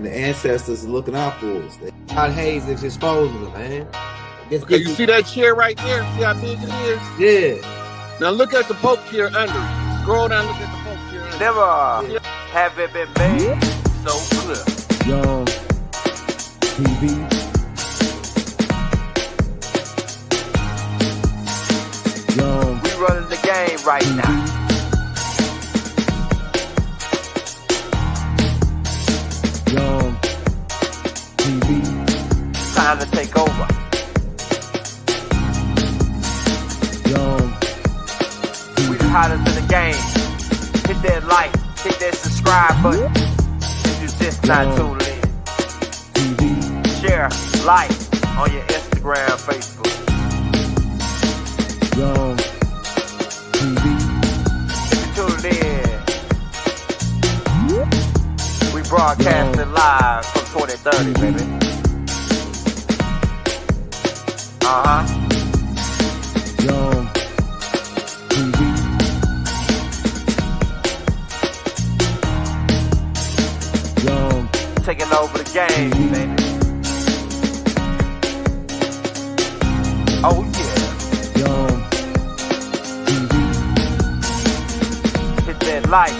and the ancestors are looking out for us. God hates is exposing them, man. Okay, you see that chair right there? See how big it is? Yeah. Now look at the Pope chair under it. Scroll down, look at the Pope chair under it. Never have it been made so clear. Young TV. Young. We running the game right now. Young TV. Time to take over. Young We the hottest in the game. Hit that like, hit that subscribe button. If you just not tuned in. TV. Share, like on your Instagram, Facebook. Young TV. If you tuned in, we broadcasting live from 2030, baby. Young TV. Young Taking over the game, baby. Oh yeah. Young TV. Hit that like.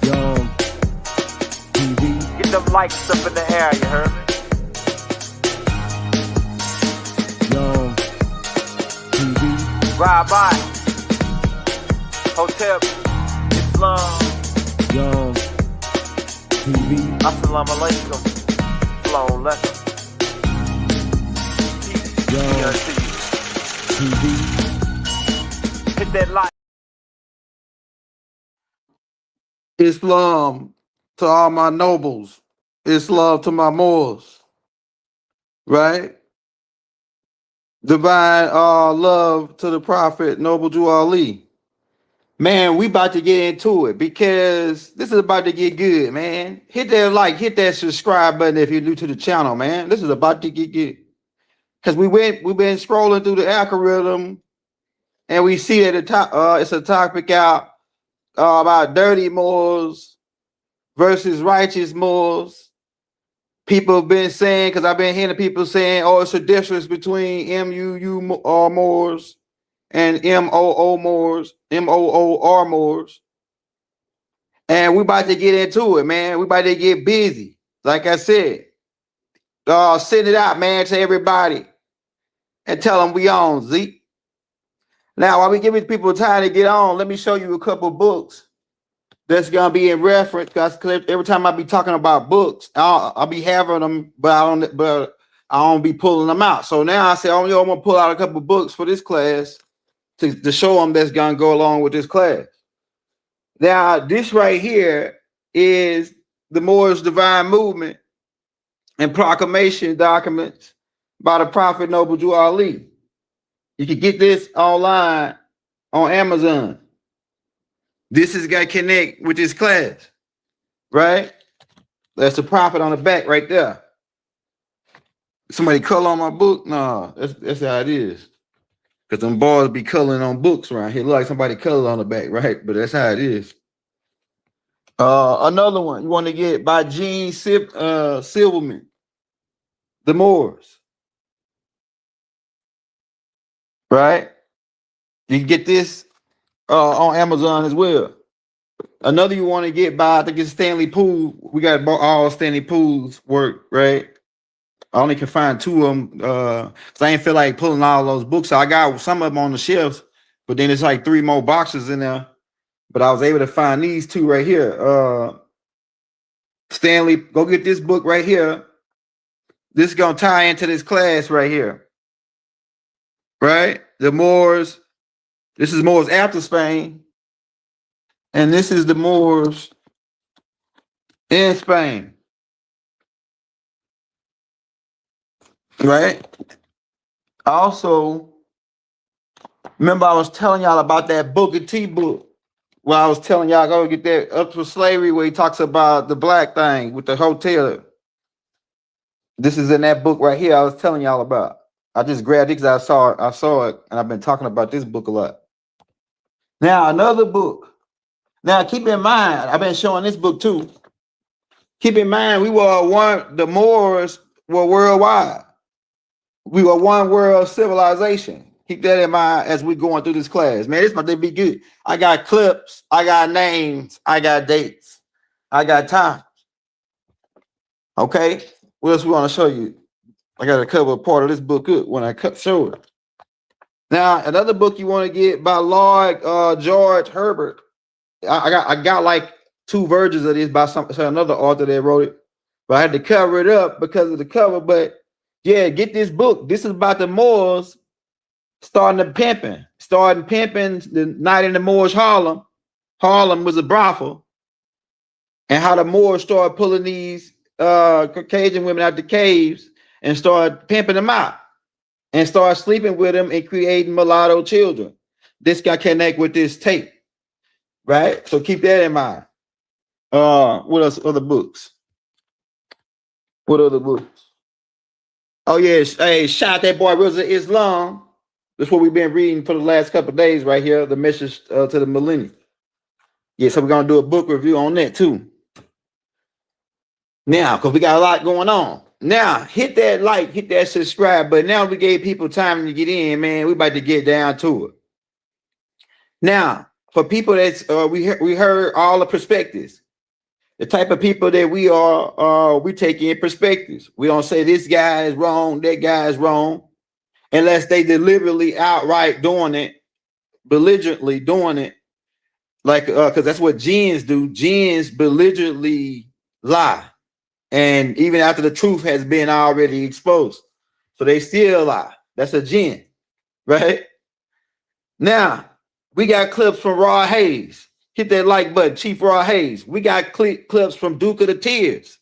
Young TV. Get them likes up in the air, you heard me? Young TV. Ride by. Hotel Islam. Young TV. Assalamu alaikum. Flown letter. Young TV. Hit that like. Islam to all my nobles. Islam to my Moors. Right? Divine love to the Prophet, Noble Jew Ali. Man, we about to get into it because this is about to get good, man. Hit that like, hit that subscribe button if you're new to the channel, man. This is about to get good. Because we've been scrolling through the algorithm and we see at the top, it's a topic out about dirty Moors versus righteous Moors. People have been saying, because I've been hearing people saying, oh, it's a difference between MUU Moors and MOO Moors, MOOR Moors. And we about to get into it, man. We about to get busy. Like I said, send it out, man, to everybody and tell them we on, Zeke. Now, while we giving people time to get on, let me show you a couple books that's gonna be in reference. Because every time I be talking about books, I'll be having them, but I don't be pulling them out. So now I say, oh, yo, I'm gonna pull out a couple books for this class to show them that's gonna go along with this class. Now, this right here is the Moorish Divine Movement and Proclamation documents by the Prophet Noble Jew Ali. You can get this online on Amazon. This is gonna connect with this class, right? That's the Prophet on the back right there. Somebody color on my book? No, that's how it is. Because them boys be coloring on books around here. Look like somebody colored on the back, right? But that's how it is. Another one you want to get by Gene Silverman, The Moors. Right? You can get this on Amazon as well. Another you want to get by, I think it's Stanley Poole. We got all Stanley Poole's work, right? I only can find two of them because I ain't feel like pulling all those books. So I got some of them on the shelves, but then it's like 3 more boxes in there. But I was able to find these two right here. Stanley, go get this book right here. This is going to tie into this class right here. Right? The Moors. This is Moors after Spain. And this is the Moors in Spain. Right? Also, remember I was telling y'all about that Booker T book where I was telling y'all go get that Up for Slavery where he talks about the black thing with the hotel. This is in that book right here I was telling y'all about. I just grabbed it because I saw it, and I've been talking about this book a lot. Now, another book. Now, keep in mind, I've been showing this book too. Keep in mind, the Moors were worldwide. We were one world civilization. Keep that in mind as we're going through this class. Man, this about to be good. I got clips, I got names, I got dates, I got time. Okay, what else we want to show you? I got to cover a part of this book up when I show it. Now, another book you want to get by Lord George Herbert. I got like 2 versions of this by another author that wrote it, but I had to cover it up because of the cover. But yeah, get this book. This is about the Moors starting pimping the night in the Moorish Harlem. Harlem was a brothel, and how the Moors started pulling these Caucasian women out the caves and started pimping them out and started sleeping with them and creating mulatto children. This guy connect with this tape, right? So keep that in mind. What else? Other books? What other books? Oh yeah, hey, shout out that boy Rizal Islam. That's what we've been reading for the last couple of days right here. The message to the millennium. Yeah, so we're gonna do a book review on that too. Now, because we got a lot going on. Now, hit that like, hit that subscribe. But now we gave people time to get in, man. We about to get down to it. Now, for people that's we heard all the perspectives. The type of people that we are, we take in perspectives. We don't say this guy is wrong, that guy is wrong, unless they deliberately outright doing it, belligerently doing it, like because that's what jinns do. Jinns belligerently lie. And even after the truth has been already exposed. So they still lie. That's a jinn, right? Now, we got clips from Rod Hayes. Hit that like button, Chief Rod Hayes. We got clips from Duke of the Tears,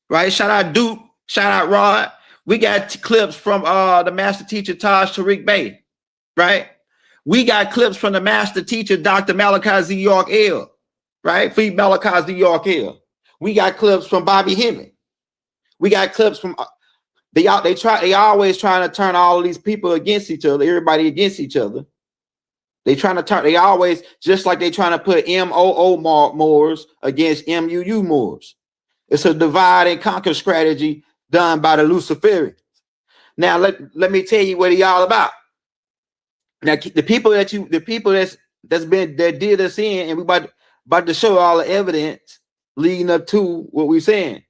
right? Shout out Duke, shout out Rod. We got clips from the master teacher, Taj Tariq Bey, right? We got clips from the master teacher, Dr. Malachi Z. York L, right? Free Malachi Z. York L. We got clips from Bobby Hemming. We got clips from they always trying to turn all of these people against each other, everybody against each other. They always, just like they trying to put MOO Moors against MUU Moors. It's a divide and conquer strategy done by the Luciferians. Now let me tell you what he all about. Now the people that did us in, and we about to show all the evidence leading up to what we're saying.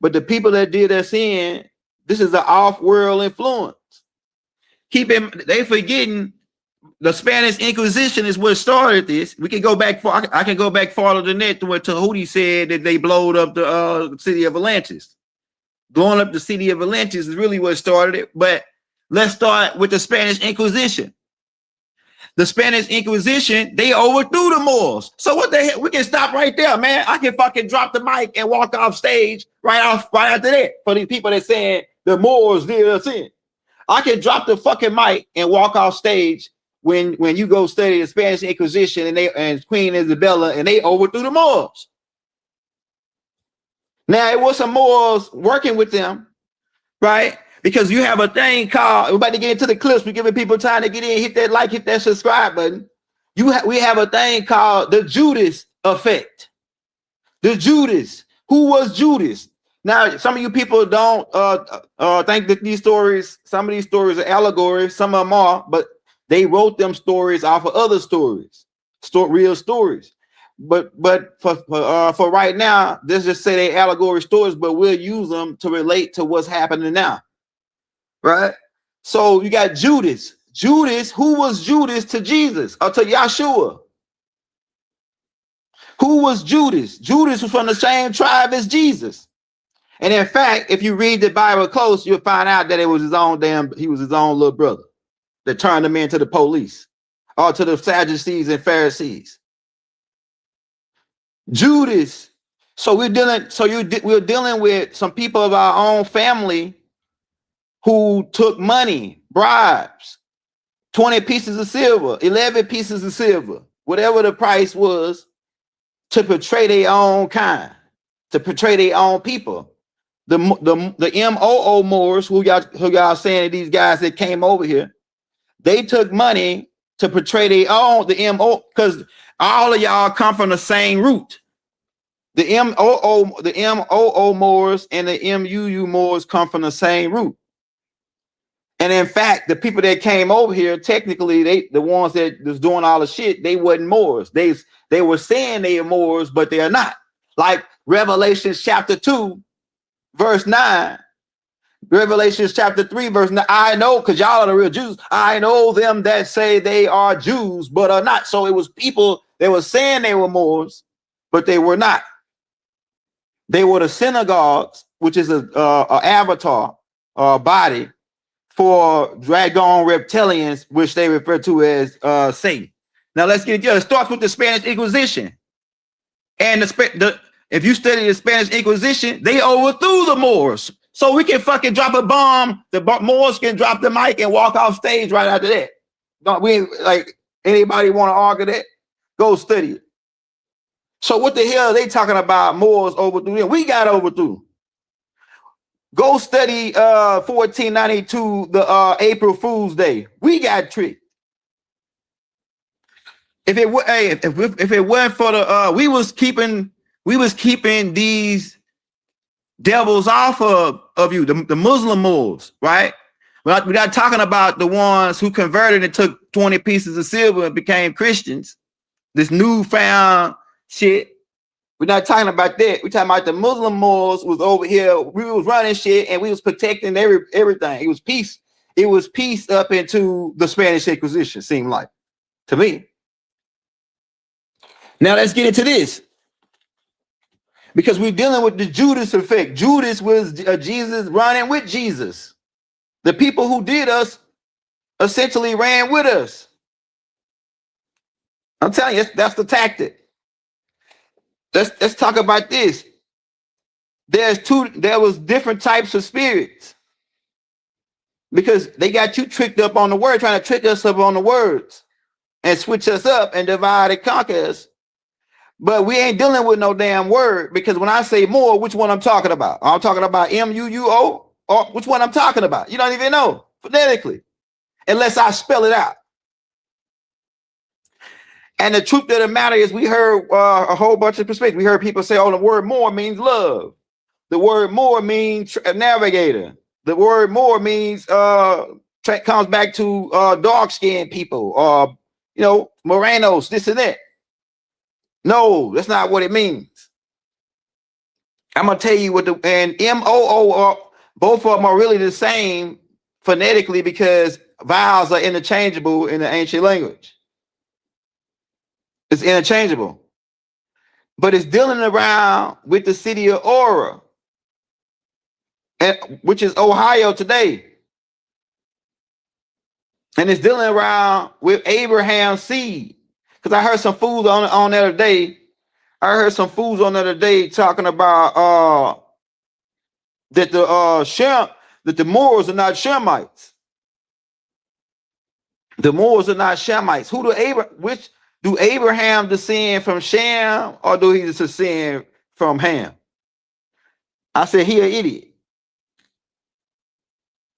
But the people that did us in, this is an off-world influence. They forgetting the Spanish Inquisition is what started this. We can go back far. I can go back farther than that to what Tahuti said that they blowed up the city of Atlantis. Blowing up the city of Atlantis is really what started it. But let's start with the Spanish Inquisition. The Spanish Inquisition, they overthrew the Moors. So what the hell? We can stop right there, man. I can fucking drop the mic and walk off stage right after that for these people that saying the Moors did us in. I can drop the fucking mic and walk off stage when you go study the Spanish Inquisition and Queen Isabella and they overthrew the Moors. Now it was some Moors working with them, right? Because you have a thing called, we're about to get into the clips, we're giving people time to get in, hit that like, hit that subscribe button. We have a thing called the Judas effect. The Judas. Who was Judas? Now, some of you people don't think that these stories, some of these stories are allegories, some of them are, but they wrote them stories off of other stories, real stories. But for right now, let's just say they allegory stories, but we'll use them to relate to what's happening now. Right? So you got Judas. Judas, who was Judas to Jesus or to Yahshua? Who was Judas? Judas was from the same tribe as Jesus. And in fact, if you read the Bible close, you'll find out that he was his own little brother that turned him into the police or to the Sadducees and Pharisees. Judas. So we're dealing with some people of our own family who took money, bribes, 20 pieces of silver, 11 pieces of silver, whatever the price was, to portray their own kind, to portray their own people. The MOO Moors, who y'all saying these guys that came over here, they took money to portray their own, the MO, because all of y'all come from the same root. The MOO Moors and the MUU Moors come from the same root. And in fact, the people that came over here, technically, the ones that was doing all the shit, they wasn't Moors. They were saying they are Moors, but they are not. Like Revelation chapter 2, verse 9. Revelation chapter 3, verse 9. I know, because y'all are the real Jews. I know them that say they are Jews, but are not. So it was people that were saying they were Moors, but they were not. They were the synagogues, which is a avatar body for dragon reptilians, which they refer to as Satan. Now let's get it. It starts with the Spanish Inquisition. And if you study the Spanish Inquisition, they overthrew the Moors. So we can fucking drop a bomb. The Moors can drop the mic and walk off stage right after that. Don't we like anybody want to argue that? Go study it. So what the hell are they talking about? Moors overthrew them. We got overthrew. Go study 1492, the April Fool's Day. We got tricked. If it wasn't for the we was keeping these devils off of you, the Muslim Moors, right? We're not talking about the ones who converted and took 20 pieces of silver and became Christians. This newfound shit. We're not talking about that. We're talking about the Muslim Moors was over here. We was running shit and we was protecting everything. It was peace. It was peace up into the Spanish Inquisition, seemed like to me. Now let's get into this. Because we're dealing with the Judas effect. Judas was Jesus running with Jesus. The people who did us essentially ran with us. I'm telling you, that's the tactic. Let's talk about this. There was different types of spirits. Because they got you tricked up on the word, trying to trick us up on the words and switch us up and divide and conquer us. But we ain't dealing with no damn word, because when I say more, which one I'm talking about? I'm talking about MUUO, or which one I'm talking about? You don't even know phonetically, unless I spell it out. And the truth of the matter is, we heard a whole bunch of perspectives. We heard people say, "Oh, the word more means love. The word more means navigator. The word more means comes back to dark-skinned people, or Morenos, this and that." No, that's not what it means. I'm gonna tell you what and MOO both of them are really the same phonetically, because vowels are interchangeable in the ancient language. It's interchangeable, but it's dealing around with the city of Aura, which is Ohio today, and it's dealing around with Abraham's seed. Because I heard some fools on the other day. I heard some fools on the other day talking about that the Moors are not Shemites. The Moors are not Shemites. Which do Abraham descend from Shem, or do he descend from Ham? I said he an idiot.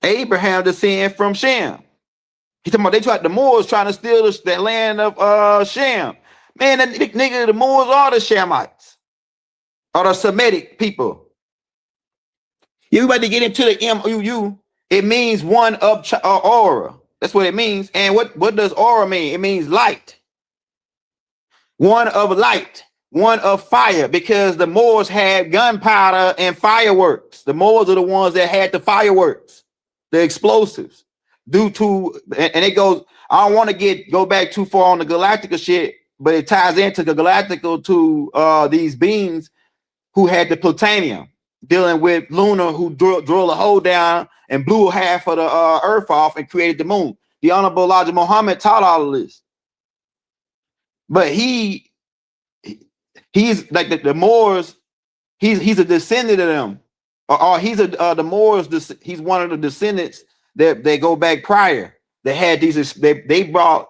Abraham descend from Shem. He talking about the Moors trying to steal that land of Shem. Man, that nigga, the Moors are the Shemites, or the Semitic people. You about to get into the MUU. It means one of aura. That's what it means. And what does aura mean? It means light. One of light, one of fire, because the Moors had gunpowder and fireworks. The Moors are the ones that had the fireworks, the explosives. Due to, and it goes, I don't want to go back too far on the Galactica shit, but it ties into the Galactica to these beings who had the plutonium, dealing with Luna, who drilled a hole down and blew half of the earth off and created the moon. The Honorable Elijah Muhammad taught all of this. But he's like the Moors, he's a descendant of them. Or he's the Moors, he's one of the descendants that they go back prior. They had these, they were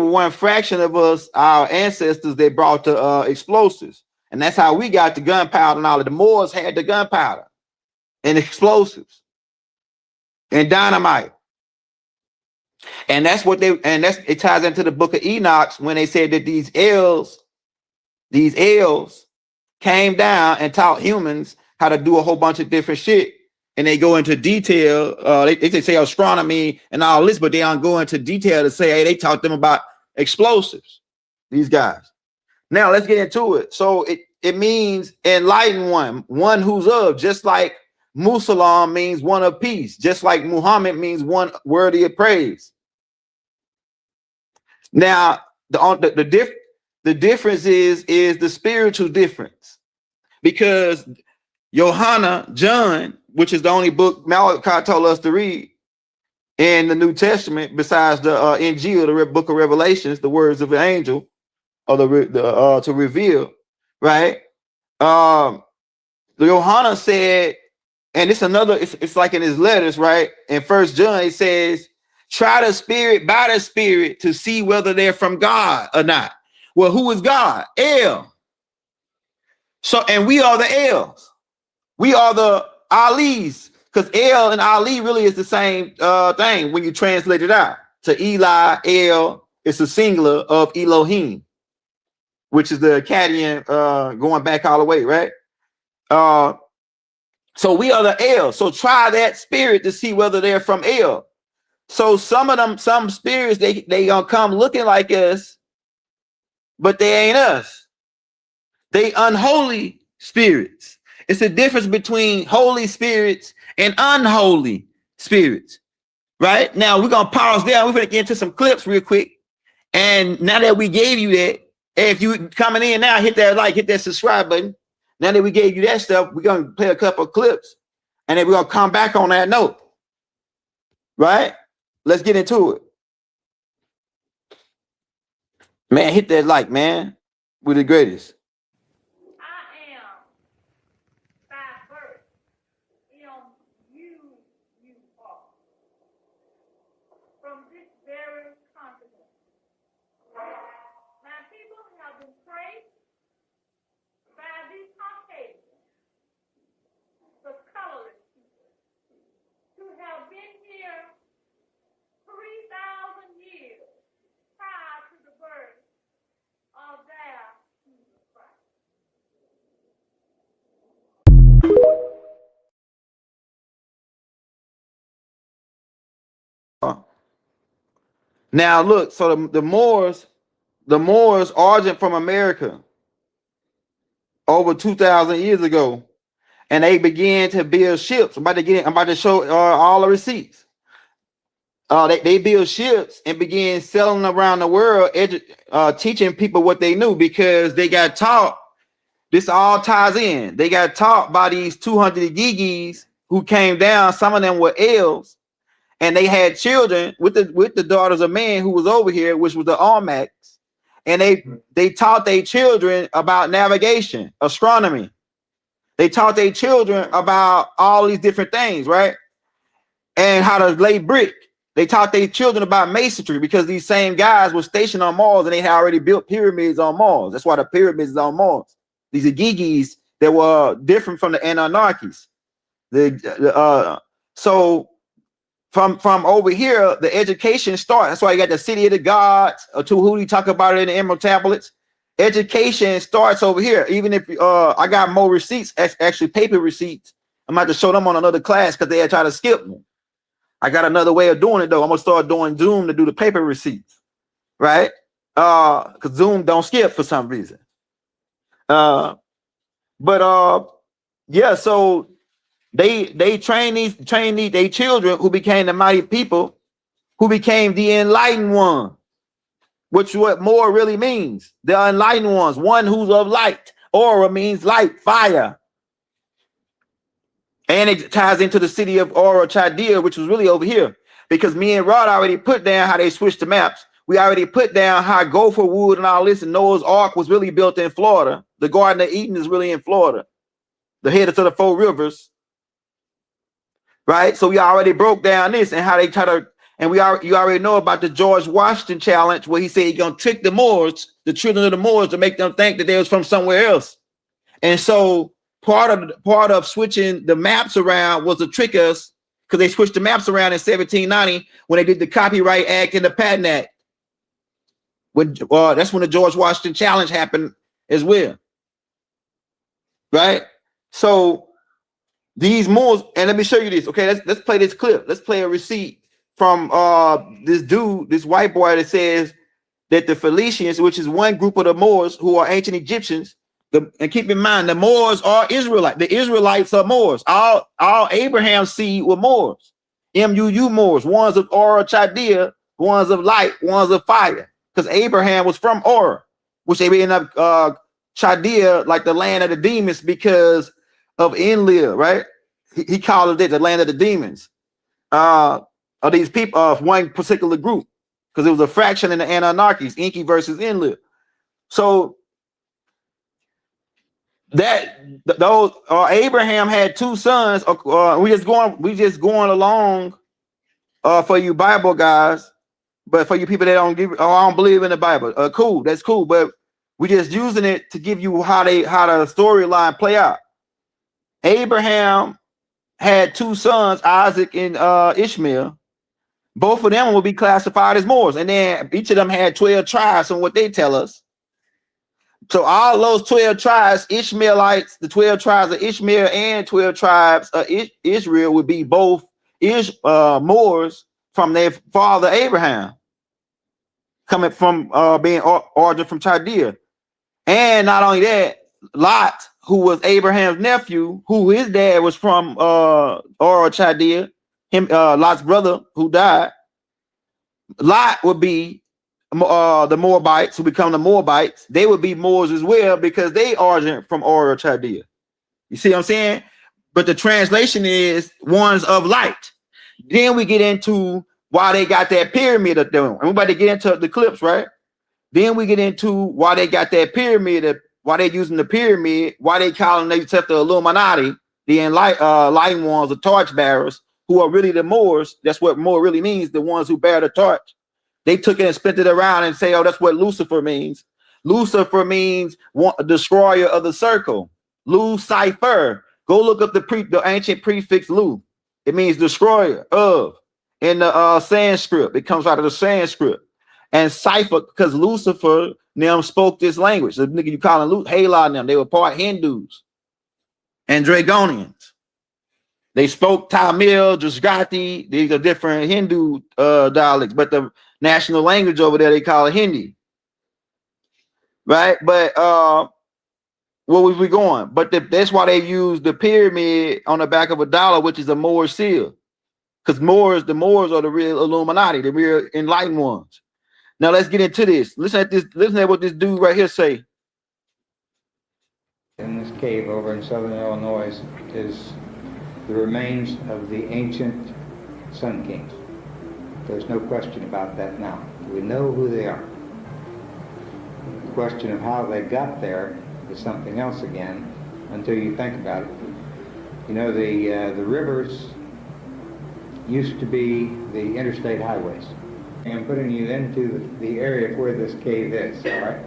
one fraction of us, our ancestors, they brought the explosives. And that's how we got the gunpowder and all of the Moors had the gunpowder and explosives and dynamite. And that's what it ties into the book of Enoch when they said that these elves came down and taught humans how to do a whole bunch of different shit. And they go into detail. They say astronomy and all this, but they don't go into detail to say, hey, they taught them about explosives, these guys. Now let's get into it. So it means enlightened one who's of, just like Musalam means one of peace, just like Muhammad means one worthy of praise. Now, the difference is the spiritual difference, because Johanna, John, which is the only book Malachi told us to read in the New Testament, besides the Injil, the book of Revelations, the words of the angel, or to reveal, right? The Johanna said, and it's another, it's like in his letters, right? In First John, it says, try the spirit by the spirit to see whether they're from God or not. Well, who is God? El. So, and we are the Els. We are the Alis, because El and Ali really is the same thing when you translate it out. To Eli, El, it's a singular of Elohim, which is the Akkadian going back all the way, right? So we are the El. So try that spirit to see whether they're from El. So some of them, some spirits, they gonna come looking like us, but they ain't us. They unholy spirits. It's the difference between holy spirits and unholy spirits. Right now, we're gonna pause there. We're gonna get into some clips real quick. And now that we gave you that, if you coming in now, hit that like, hit that subscribe button. Now that we gave you that stuff, we're gonna play a couple of clips, and then we're gonna come back on that note. Right? Let's get into it. Man, hit that like, man. We're the greatest. I am by birth. You are from this very continent. My people have been traced by these Caucasians, the colorless people, who have been here 3,000 years prior to the birth of their Jesus Christ. Now look, so the Moors origin from America over 2,000 years ago, and they began to build ships. I'm about to show all the receipts. They built ships and began selling around the world, teaching people what they knew, because they got taught. This all ties in. They got taught by these 200 Gigis who came down. Some of them were elves, and they had children with the daughters of man who was over here, which was the Almacs, and they taught their children about navigation, astronomy. They taught their children about all these different things, right? And how to lay brick. They taught their children about masonry, because these same guys were stationed on Mars, and they had already built pyramids on Mars. That's why the pyramids is on Mars. These are Gigis that were different from the Anunnakis. So from over here, the education starts. That's why you got the city of the gods, or Tuhuti talk about it in the Emerald Tablets. Education starts over here. Even if I got more receipts, actually paper receipts, I'm about to show them on another class because they had tried to skip me. I got another way of doing it though. I'm gonna start doing Zoom to do the paper receipts, right? Because Zoom don't skip for some reason. Yeah, so they train their children, who became the mighty people, who became the enlightened one, which is what more really means. The enlightened ones, one who's of light. Aura means light, fire. And it ties into the city of Aura Chaldea, which was really over here, because me and Rod already put down how they switched the maps. We already put down how Gopher Wood and all this, and Noah's Ark was really built in Florida. The Garden of Eden is really in Florida, the header to the 4 rivers, right? So we already broke down this and how they try to, and you already know about the George Washington challenge, where he said he's gonna trick the Moors, the children of the Moors, to make them think that they was from somewhere else. And so part of switching the maps around was to trick us, because they switched the maps around in 1790 when they did the Copyright Act and the Patent Act. That's when the George Washington challenge happened as well. right? So these Moors, and let me show you this. Okay, let's play this clip. Let's play a receipt from this dude, this white boy that says that the Phoenicians, which is one group of the Moors who are ancient Egyptians, and keep in mind the Moors are Israelite. The Israelites are Moors. All Abraham's seed were Moors. M-U-U Moors, ones of Ur Chaldea, ones of light, ones of fire. Because Abraham was from Ur, which they ended up Chaldea, like the land of the demons, because of Enlil, right? He called it the land of the demons. Of these people of one particular group, because it was a fraction in the Anunnakis, Enki versus Enlil. So that those Abraham had two sons. We just going along for you Bible guys, but for you people that don't I don't believe in the Bible. Cool, that's cool, but we just using it to give you how the storyline play out. Abraham had two sons, Isaac and Ishmael. Both of them will be classified as Moors, and then each of them had 12 tribes from what they tell us. So all those 12 tribes, Ishmaelites, the 12 tribes of Ishmael and 12 tribes of Israel would be both Moors from their father Abraham, coming from being origin from Chaldea. And not only that, Lot, who was Abraham's nephew, who his dad was from Ur Chaldea, Lot's brother who died. Lot would be the Moabites, who become the Moabites. They would be Moors as well because they origin from Ur Chaldea. You see what I'm saying? But the translation is ones of light. Then we get into why they got that pyramid up there. And we're about to get into the clips, right? Then we get into why they got that pyramid, why they using the pyramid, why they calling themselves the Illuminati, the enlightened ones, the torch bearers, who are really the Moors. That's what Moor really means, the ones who bear the torch. They took it and spent it around and say, oh, that's what Lucifer means. Lucifer means destroyer of the circle. Lucifer. Go look up the ancient prefix Lu. It means destroyer of. In the Sanskrit, it comes out of the Sanskrit. And cipher, because Lucifer them spoke this language. The nigga you calling Halon them, they were part Hindus and Dragonians. They spoke Tamil, Gujarati. These are different Hindu dialects, but the national language over there they call it Hindi, right? But where was we going? But that's why they use the pyramid on the back of a dollar, which is a Moorish seal, because the Moors are the real Illuminati, the real enlightened ones. Now let's get into this. Listen at what this dude right here say. In this cave over in southern Illinois is the remains of the ancient Sun Kings. There's no question about that now. We know who they are. The question of how they got there is something else again, until you think about it. You know, the rivers used to be the interstate highways. I'm putting you into the area where this cave is, all right?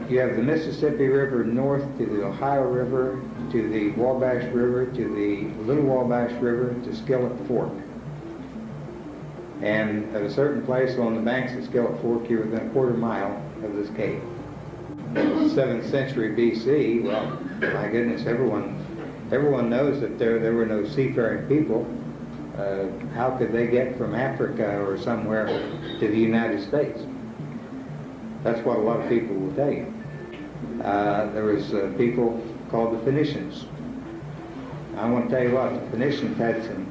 You have the Mississippi River north to the Ohio River, to the Wabash River, to the Little Wabash River, to Skillet Fork. And at a certain place on the banks of Skillet Fork, you're within a quarter mile of this cave. In the 7th century BC, well, my goodness, everyone knows that there were no seafaring people. How could they get from Africa or somewhere to the United States? That's what a lot of people will tell you. There was people called the Phoenicians. I want to tell you what, the Phoenicians had some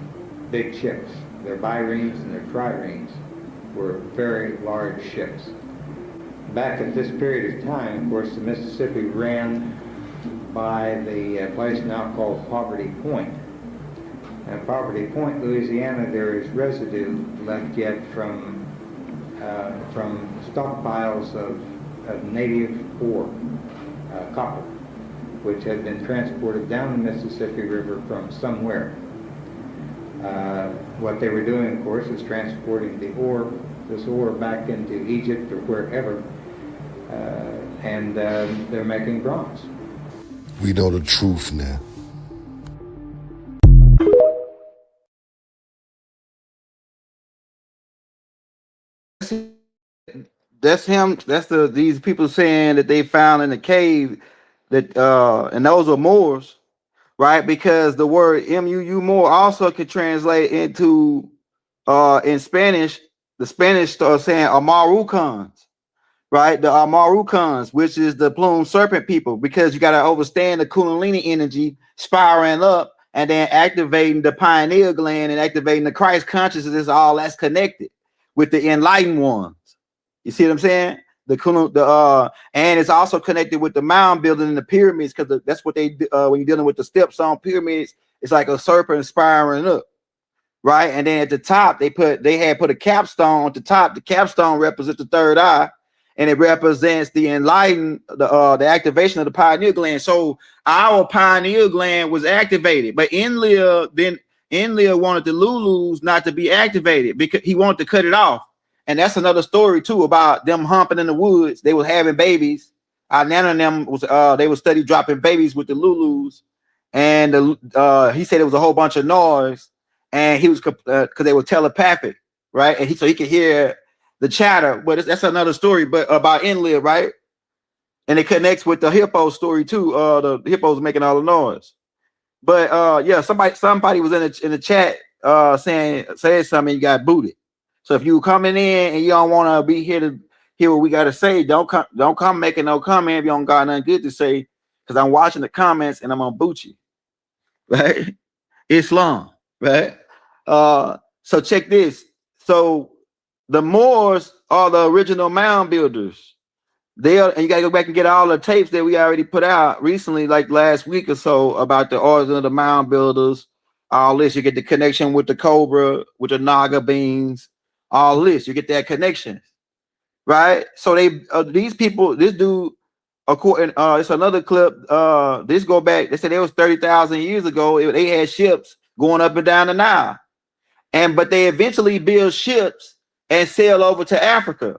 big ships. Their biremes and their triremes were very large ships. Back at this period of time, of course, the Mississippi ran by the place now called Poverty Point. At Poverty Point, Louisiana, there is residue left yet from stockpiles of native ore, copper, which had been transported down the Mississippi River from somewhere. What they were doing, of course, is transporting this ore back into Egypt or wherever, and they're making bronze. We know the truth now. That's him. That's these people saying that they found in the cave that and those are Moors, right? Because the word muu more also could translate into in Spanish. The Spanish start saying Amarucans, right? The Amarucans, which is the plumed serpent people, because you got to understand the Kundalini energy spiraling up and then activating the pineal gland and activating the Christ consciousness. All that's connected with the enlightened ones. You see what I'm saying? And it's also connected with the mound building and the pyramids, because that's what they when you're dealing with the steps on pyramids, it's like a serpent spiraling up, right? And then at the top, they had put a capstone at the top. The capstone represents the third eye, and it represents the enlightened, the activation of the pineal gland. So our pineal gland was activated, but Enlil wanted the Lulus not to be activated because he wanted to cut it off. And that's another story too about them humping in the woods. They was having babies. Nana and them was they would study dropping babies with the Lulus, and he said it was a whole bunch of noise, and he was because they were telepathic, right? And so he could hear the chatter. But that's another story, but about Enlil, right? And it connects with the hippo story too. The hippos making all the noise. But yeah, somebody was in the chat said something, you got booted. So if you coming in and you don't want to be here to hear what we got to say, don't come making no comment if you don't got nothing good to say, because I'm watching the comments and I'm gonna boot you, right? Islam, right? So check this. So the Moors are the original mound builders. And you gotta go back and get all the tapes that we already put out recently, like last week or so, about the origin of the mound builders. All this, you get the connection with the cobra, with the naga beings. All this, you get that connection, right? So these people, this dude, according, it's another clip. This go back. They said it was 30,000 years ago. They had ships going up and down the Nile, but they eventually build ships and sail over to Africa.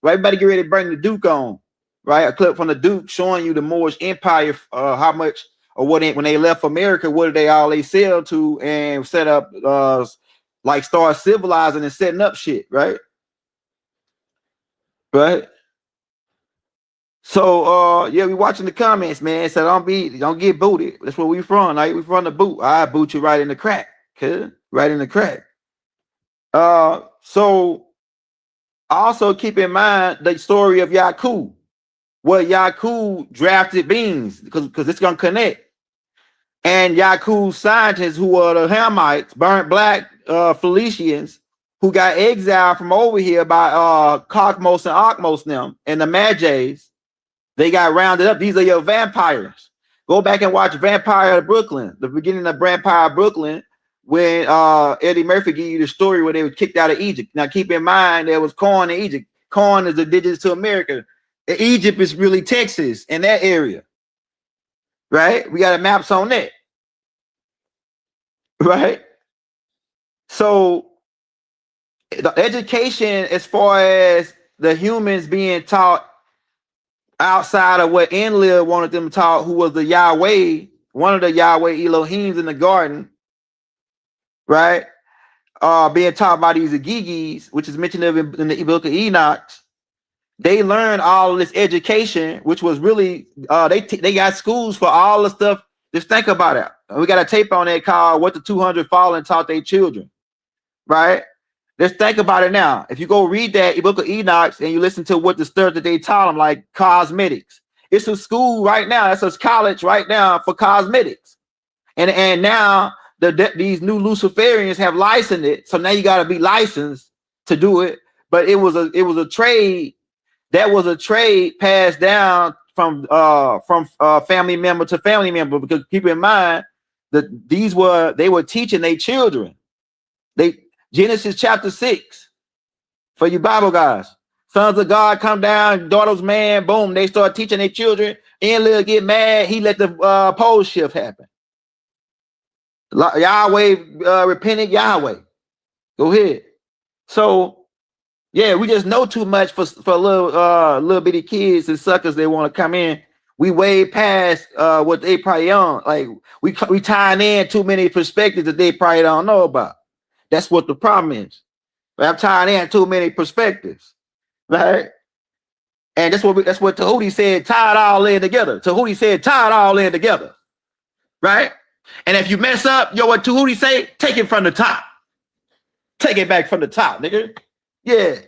Right, everybody get ready to bring the Duke on, right? A clip from the Duke showing you the Moorish Empire, how much or when they left America, what did they sail to and set up, like start civilizing and setting up shit, right? Right. So yeah, we watching the comments, man. So don't get booted. That's where we from. Like we from the boot. I boot you right in the crack, kid. Right in the crack. So also keep in mind the story of Yakub. What Yakub drafted beings, because it's gonna connect. And Yakub's scientists, who are the Hamites, burnt black Felicians, who got exiled from over here by Cockmos and Ockmos them and the Magi's, they got rounded up. These are your vampires. Go back and watch Vampire of Brooklyn, the beginning of Vampire of Brooklyn, when Eddie Murphy gave you the story where they were kicked out of Egypt. Now keep in mind there was corn in Egypt. Corn is indigenous to America. Egypt is really Texas in that area, right? We got maps on that, right? So the education, as far as the humans being taught outside of what Enlil wanted them taught, who was the Yahweh, one of the Yahweh Elohims in the garden, right? Being taught by these Agigis, which is mentioned in the book of Enoch. They learned all this education, which was really they got schools for all the stuff. Just think about it. We got a tape on that called "What the 200 Fallen Taught Their Children," right? Let's think about it now. If you go read that book of Enoch and you listen to what the stuff that they taught them, like cosmetics, it's a school right now. It's a college right now for cosmetics, and now these new Luciferians have licensed it. So now you got to be licensed to do it. But it was a trade. That was a trade passed down from family member to family member, because keep in mind that they were teaching their children. Genesis chapter 6 for you Bible guys. Sons of God come down, daughters man, boom, they start teaching their children. Enlil get mad, he let the pole shift happen. Yahweh repented Yahweh. Go ahead. So yeah, we just know too much for little bitty kids and suckers. They want to come in. We way past what they probably on. Like we tying in too many perspectives that they probably don't know about. That's what the problem is. But I'm tying in too many perspectives, right? And that's what Tahuti said, tie it all in together. Tahuti said, tie it all in together. Right? And if you mess up, what Tahuti say, take it from the top. Take it back from the top, nigga. Yeah.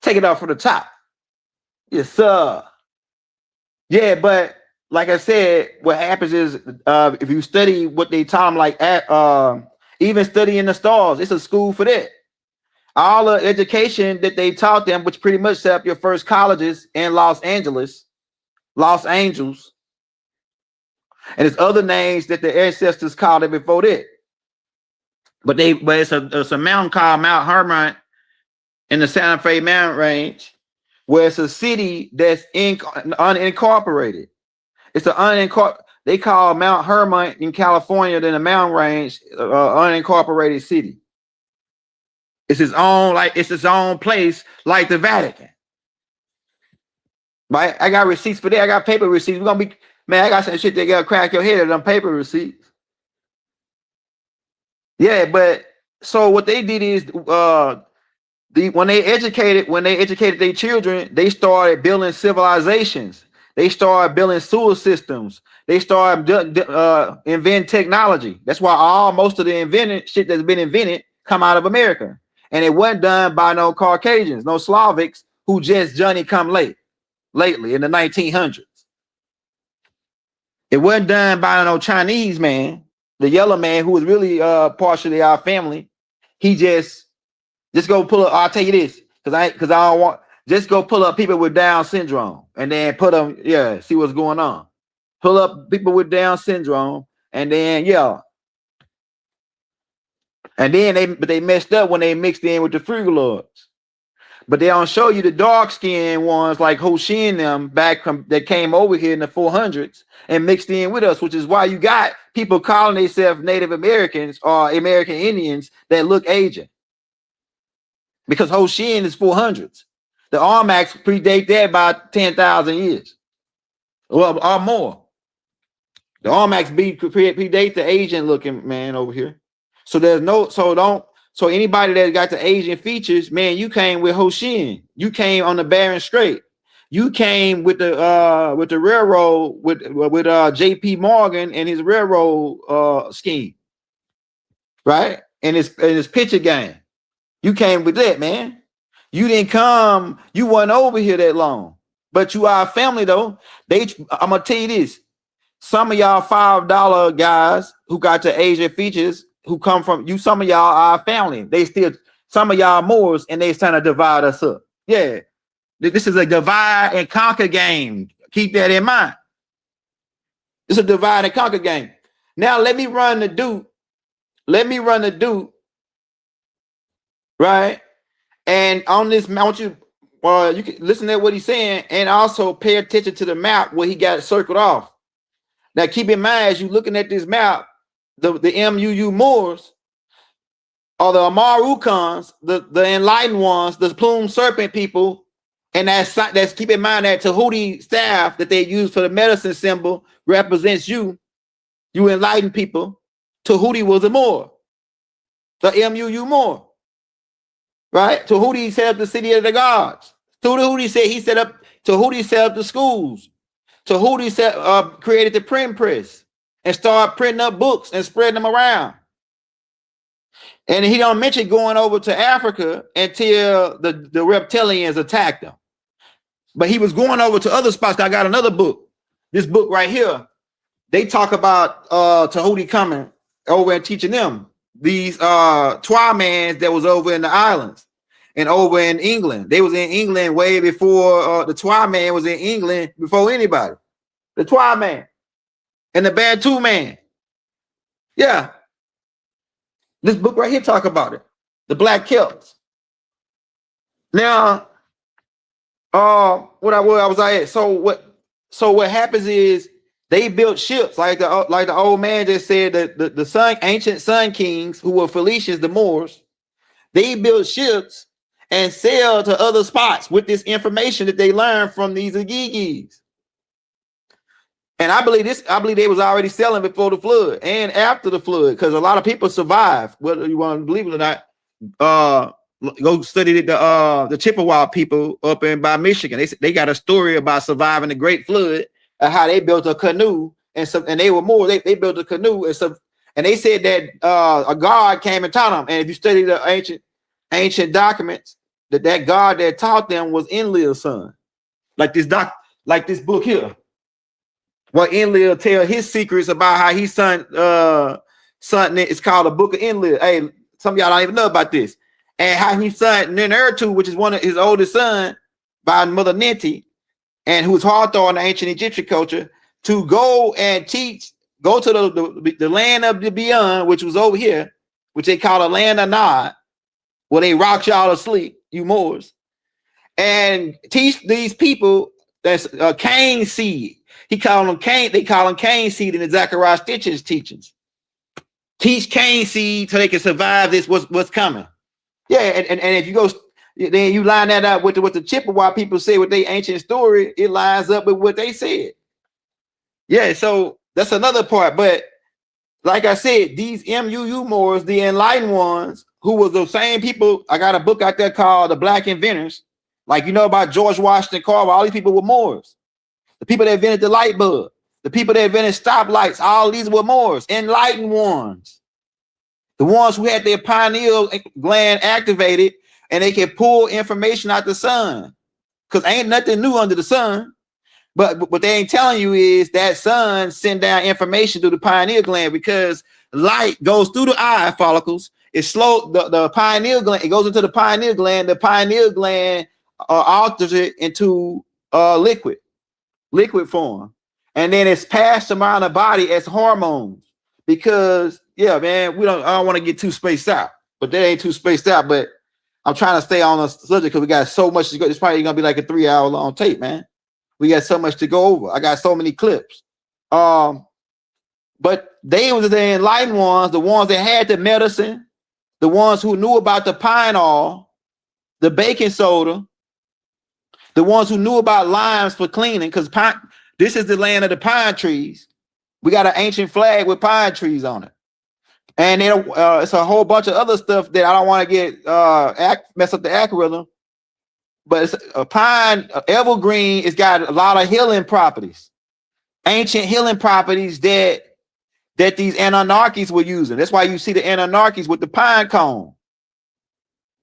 Take it off from the top. Yes, sir. Yeah, but like I said, what happens is if you study what they taught them, like even studying the stars, it's a school for that. All the education that they taught them, which pretty much set up your first colleges in Los Angeles, Los Angeles, and there's other names that the ancestors called it before that. But it's a mountain called Mount Hermon in the Santa Fe mountain range, where it's a city that's unincorporated. It's they call Mount Hermon in California, in the mountain range, unincorporated city. It's its own place, like the Vatican. Right? I got receipts for that. I got paper receipts. We're gonna be, man, I got some shit that gotta crack your head at them paper receipts. Yeah, but so what they did is when they educated their children, they started building civilizations. They started building sewer systems. They started inventing technology. That's why most of the invented shit that's been invented come out of America. And it wasn't done by no Caucasians, no Slavics who just Johnny come lately in the 1900s. It wasn't done by no Chinese man, the yellow man who was really partially our family. He just go pull up. I'll tell you this, because I don't want, just go pull up people with Down syndrome and then put them, see what's going on. Pull up people with Down syndrome and then and then they messed up when they mixed in with the Frugaloids. But they don't show you the dark-skinned ones like Ho Chi and them that came over here in the 400s and mixed in with us, which is why you got people calling themselves Native Americans or American Indians that look Asian. Because Ho Chi is 400s. The Armax predate that by 10,000 years. Well, or more. The Armax predate the Asian looking man over here. So so anybody that got the Asian features, man, you came with Ho Chi. You came on the Bering Strait. You came with the railroad with J.P. Morgan and his railroad scheme, right? And his picture game. You came with that, man. You didn't come. You weren't over here that long, but you are family though. I'm gonna tell you this: some of y'all $5 guys who got the Asian features, who come from you, some of y'all are family. Some of y'all Moors, and they trying to divide us up. Yeah, this is a divide and conquer game. Keep that in mind. It's a divide and conquer game. Now let me run the Duke. Right? And on this, I want you can listen to what he's saying and also pay attention to the map where he got it circled off. Now keep in mind, as you're looking at this map, the MUU Moors are the Amarukans, the enlightened ones, the plumed serpent people, and that's keep in mind that Tahuti staff that they use for the medicine symbol represents you enlightened people. Tahuti was a Moor, the MUU Moor. Right? Tahuti set up the city of the gods. Tahuti set up the schools. Tahuti created the print press and started printing up books and spreading them around. And he don't mention going over to Africa until the reptilians attacked them. But he was going over to other spots. I got another book. This book right here. They talk about Tahuti coming over and teaching them. These Twamans that was over in the islands and over in England. They was in England way before the Twaman was in England before anybody. The Twaman and the Bantu man. Yeah. This book right here talk about it. The Black Celts. Now, what I was at. So what happens is they built ships like the old man just said, that the ancient sun kings who were Phoenicians, the Moors, they built ships and sailed to other spots with this information that they learned from these Agigis. And I believe they was already selling before the flood and after the flood, because a lot of people survived, whether you want to believe it or not. Go study the Chippewa people up in by Michigan. They got a story about surviving the Great Flood and how they built a canoe and they were more. They built a canoe and they said that a god came and taught them. And if you study the ancient documents, that god that taught them was Enlil's son, like this book here. What Enlil tell his secrets about how he son it's called the Book of Enlil. Hey, some of y'all don't even know about this. And how he son Ninurtu, which is one of his oldest son by Mother Ninti, and who was Hathor in the ancient Egyptian culture, to go and teach, go to the land of the beyond, which was over here, which they call the land of Nod, where they rock y'all asleep, you Moors, and teach these people that's Cain seed. He called them Cain, they call them Cain seed in the Zechariah Stitch's teachings. Teach Cain seed so they can survive this, what's coming. Yeah, and if you go, then you line that up with what the Chippewa people say with their ancient story, it lines up with what they said. Yeah, so that's another part. But like I said, these MUU Moors, the enlightened ones, who was the same people, I got a book out there called The Black Inventors. Like, you know about George Washington Carver, all these people were Moors. The people that invented the light bulb, the people that invented stoplights, all these were Moors, enlightened ones. The ones who had their pineal gland activated and they can pull information out the sun. Because ain't nothing new under the sun. But what they ain't telling you is that sun send down information through the pineal gland, because light goes through the eye follicles. It's slow, the pineal gland, it goes into the pineal gland. The pineal gland alters it into liquid form. And then it's passed around the body as hormones. Because yeah, man, I don't want to get too spaced out, but that ain't too spaced out. But I'm trying to stay on the subject because we got so much to go. It's probably gonna be like a 3-hour long tape, man. We got so much to go over. I got so many clips. But they was the enlightened ones, the ones that had the medicine, the ones who knew about the pine oil, the baking soda, the ones who knew about limes for cleaning, because this is the land of the pine trees. We got an ancient flag with pine trees on it. And then it's a whole bunch of other stuff that I don't want to get mess up the algorithm. But it's a pine evergreen. It's got a lot of healing properties, ancient healing properties that these Anunnakis were using. That's why you see the Anunnakis with the pine cone,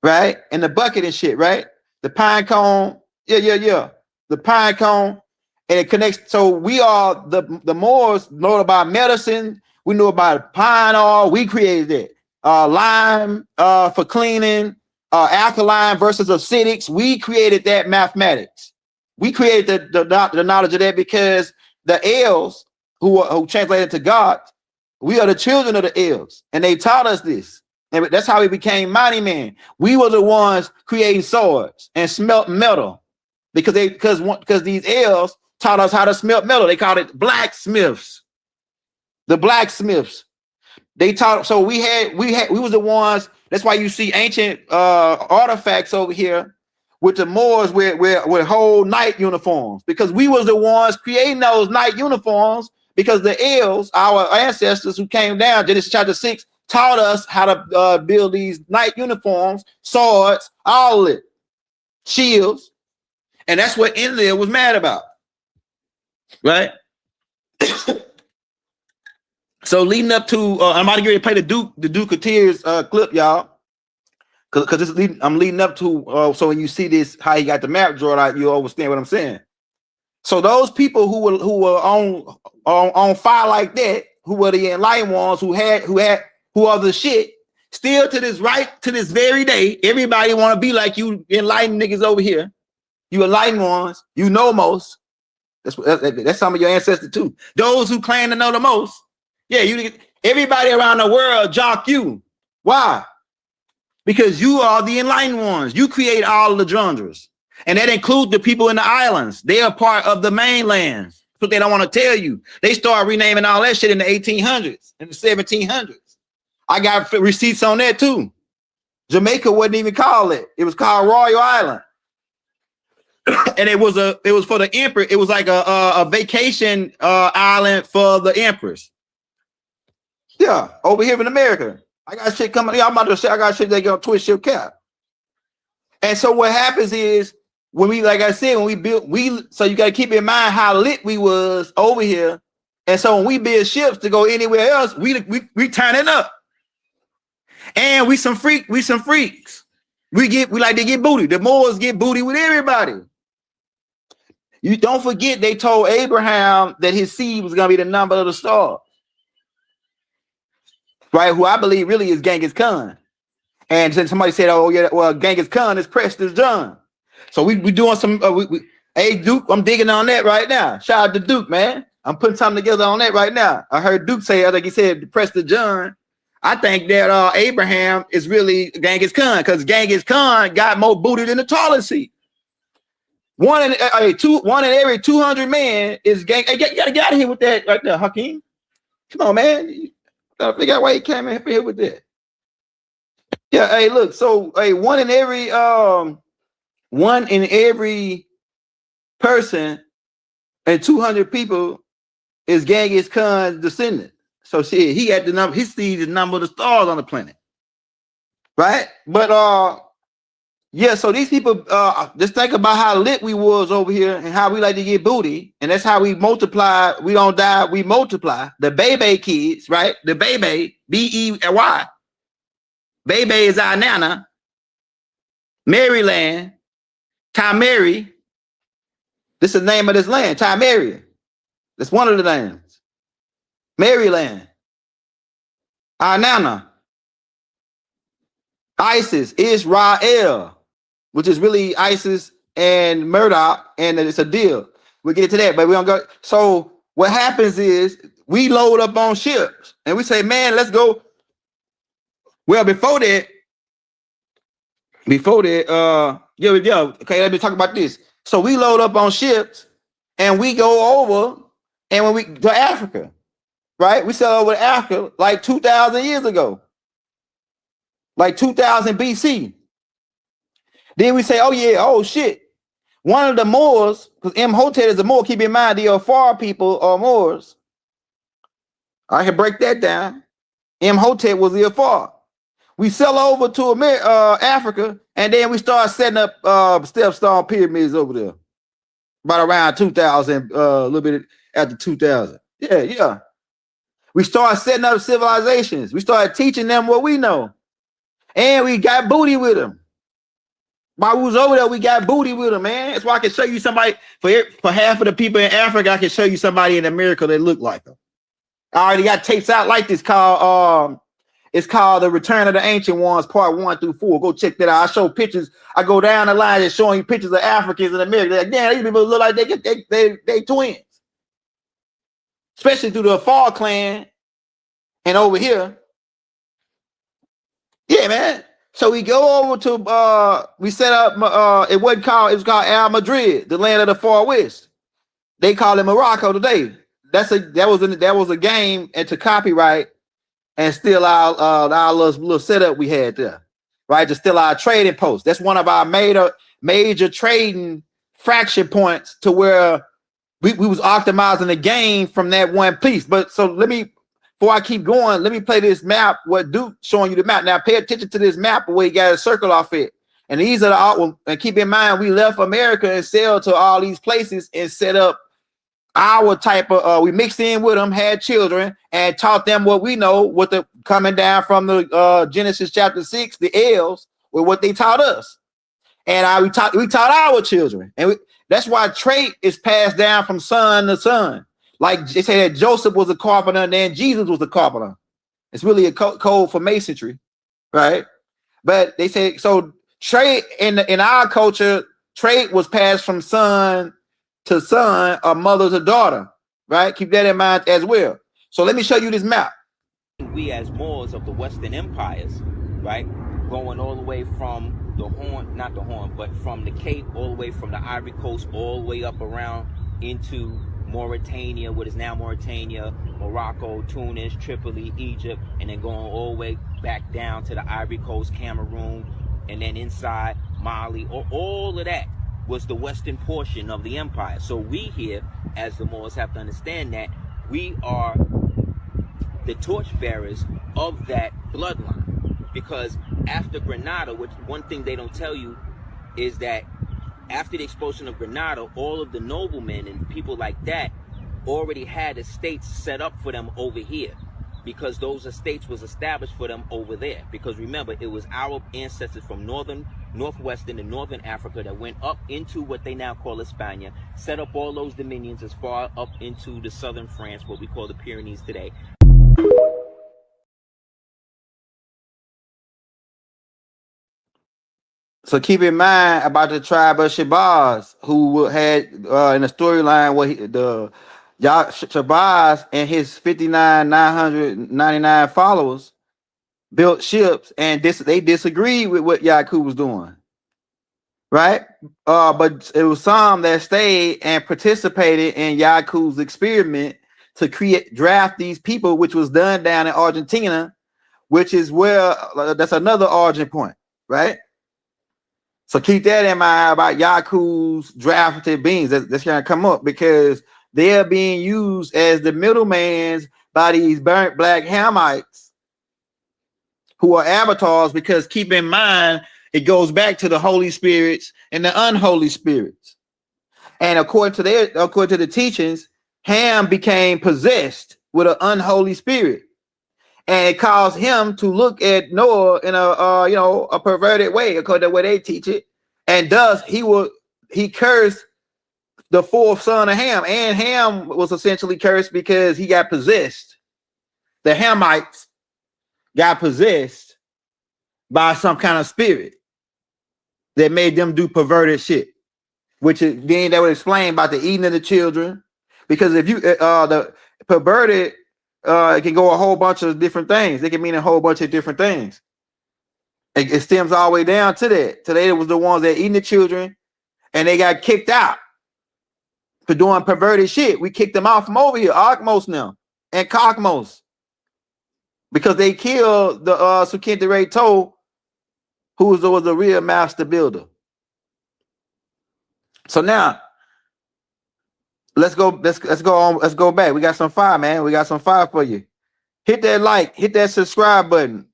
right? And the bucket and shit, right? The pine cone, yeah. The pine cone, and it connects. So we are the Moors know about medicine. We know about pine oil. We created it. Lime for cleaning, alkaline versus acidics. We created that mathematics. We created the knowledge of that because the elves who translated to God, we are the children of the elves, and they taught us this. And that's how we became mighty men. We were the ones creating swords and smelt metal because these elves taught us how to smelt metal. They called it blacksmiths. The blacksmiths, they taught. So we was the ones. That's why you see ancient artifacts over here with the Moors with whole night uniforms, because we was the ones creating those night uniforms, because the elves, our ancestors who came down, Genesis chapter 6, taught us how to build these night uniforms, swords, all of it, shields, and that's what Enlil was mad about, right? So leading up to, I'm about to get ready to play the Duke of Tears clip, y'all, because I'm leading up to. So when you see this, how he got the map drawn out, you understand what I'm saying. So those people who were on fire like that, who were the enlightened ones, who are the shit, still to this very day, everybody want to be like you enlightened niggas over here. You enlightened ones, you know most. That's some of your ancestors too. Those who claim to know the most. Yeah, everybody around the world jock you. Why? Because you are the enlightened ones. You create all of the genres. And that includes the people in the islands. They are part of the mainland. That's what they don't want to tell you. They start renaming all that shit in the 1800s, in the 1700s. I got receipts on that too. Jamaica wasn't even called it. It was called Royal Island. And it was for the emperor. It was like a vacation island for the empress. Yeah, over here in America. I got shit coming. Yeah, I'm about to say I got shit that go twist your cap. And so what happens is when we, like I said, when we built, so you got to keep in mind how lit we was over here. And so when we build ships to go anywhere else, we turn it up. And we some freaks. We like to get booty. The Moors get booty with everybody. You don't forget they told Abraham that his seed was gonna be the number of the stars. Right? Who I believe really is Genghis Khan. And then somebody said, oh yeah, well, Genghis Khan is Preston John. So we doing some hey Duke, I'm digging on that right now. Shout out to Duke, man. I'm putting something together on that right now. I heard Duke say, I think he said Preston John. I think that Abraham is really Genghis Khan because Genghis Khan got more booty than the toilet seat. One in every 200 men is gang. Hey, you gotta get out of here with that right there, Hakeem. Come on, man. You gotta figure out why he came in here with that. Yeah, hey, look. So, hey, one in every person and 200 people is Genghis Khan's descendant. So shit, he had the number, he sees the number of the stars on the planet. Right? But yeah, so these people just think about how lit we was over here and how we like to get booty, and that's how we multiply. We don't die, we multiply. The baby kids, right? The baby, B-E-Y. Baby is our nana. Maryland, Timeri. This is the name of this land, Timeri. That's one of the names. Maryland, Nana, ISIS, Israel, which is really ISIS and Murdoch, and it's a deal. We'll get into that, but we don't go. So what happens is we load up on ships and we say, man, let's go. Well, before that, okay, let me talk about this. So we load up on ships and we go over, and when we to Africa. Right? We sailed over to Africa like 2,000 years ago. Like 2000 BC. Then we say, oh yeah, oh shit. One of the Moors, because Imhotep is a Moor, keep in mind the Afar people are Moors. I can break that down. Imhotep was the Afar. We sell over to Africa, and then we start setting up stepstone pyramids over there. About around 2000, a little bit after 2000. Yeah. We started setting up civilizations. We started teaching them what we know. And we got booty with them. While we was over there, we got booty with them, man. That's why I can show you somebody, for half of the people in Africa, I can show you somebody in America that look like them. I already got tapes out like this called, it's called The Return of the Ancient Ones, part 1 through 4. Go check that out. I show pictures. I go down the line and showing you pictures of Africans in America. They're like, damn, these people look like they twins. Especially through the Afar clan and over here. Yeah, man. So we go over to we set up it was called Al Madrid, the land of the Far West. They call it Morocco today. That was a game and to copyright and steal our little setup we had there. Right? To steal our trading post. That's one of our major trading fraction points to where we was optimizing the game from that one piece. But so before I keep going, let me play this map, what Duke showing you the map. Now pay attention to this map where he got a circle off it. And these are the, and keep in mind, we left America and sailed to all these places and set up our type of, we mixed in with them, had children, and taught them what we know, what the coming down from the Genesis chapter 6, the elves, with what they taught us. And we taught our children. And that's why trait is passed down from son to son. Like they say that Joseph was a carpenter and then Jesus was a carpenter. It's really a code for masonry, right? But they say, so trade in our culture, trade was passed from son to son or mother to daughter, right? Keep that in mind as well. So let me show you this map. We as Moors of the Western empires, right? Going all the way from the Horn, not the Horn, but from the Cape, all the way from the Ivory Coast, all the way up around into Mauritania, what is now Mauritania, Morocco, Tunis, Tripoli, Egypt, and then going all the way back down to the Ivory Coast, Cameroon, and then inside Mali, all of that was the western portion of the empire. So we here, as the Moors, have to understand that we are the torchbearers of that bloodline. Because after Granada, which one thing they don't tell you is that after the expulsion of Granada, all of the noblemen and people like that already had estates set up for them over here, because those estates was established for them over there. Because remember, it was our ancestors from northwestern and northern Africa that went up into what they now call España, set up all those dominions as far up into the southern France, what we call the Pyrenees today. So keep in mind about the tribe of Shabazz, who had in the storyline the Shabazz and his 59,999 followers built ships, and they disagreed with what Yaku was doing, right? But it was some that stayed and participated in Yaku's experiment to draft these people, which was done down in Argentina, which is where that's another origin point, right? So keep that in mind about Yaku's drafted beings. That's going to come up because they're being used as the middlemans by these burnt black Hamites who are avatars, because keep in mind, it goes back to the holy spirits and the unholy spirits. And according to the teachings, Ham became possessed with an unholy spirit. And it caused him to look at Noah in a perverted way, according to the way they teach it. And thus he cursed the fourth son of Ham. And Ham was essentially cursed because he got possessed. The Hamites got possessed by some kind of spirit that made them do perverted shit. Which is then that would explain about the eating of the children. Because if you the perverted, it can go a whole bunch of different things. It can mean a whole bunch of different things. It stems all the way down to that. Today, it was the ones that eating the children, and they got kicked out for doing perverted shit. We kicked them out from over here, Arkmos now, and Cockmos, because they killed the Sukintere To, who was the real master builder. So now, let's go back. We got some fire, man. We got some fire for you. Hit that like, hit that subscribe button.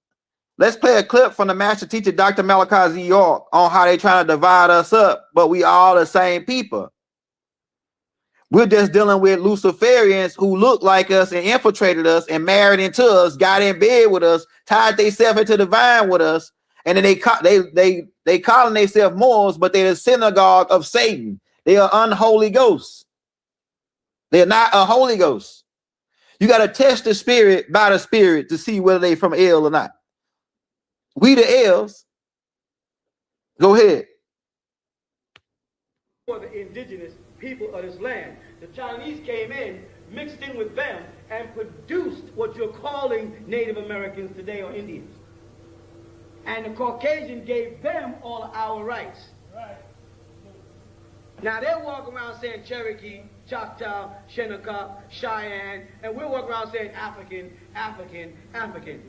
Let's play a clip from the master teacher, Dr. Malachi Z. York, on how they trying to divide us up, but we all the same people. We're just dealing with Luciferians who look like us and infiltrated us and married into us, got in bed with us, tied themselves into the vine with us, and then they calling themselves Moors, but they're the synagogue of Satan. They are unholy ghosts. They're not a Holy Ghost. You got to test the spirit by the spirit to see whether they from El or not. We the Els. Go ahead. For the indigenous people of this land, the Chinese came in, mixed in with them, and produced what you're calling Native Americans today, or Indians. And the Caucasian gave them all our rights. Right. Now they walk around saying Cherokee, Choctaw, Shinnecock, Cheyenne, and we're walking around saying African, African, African.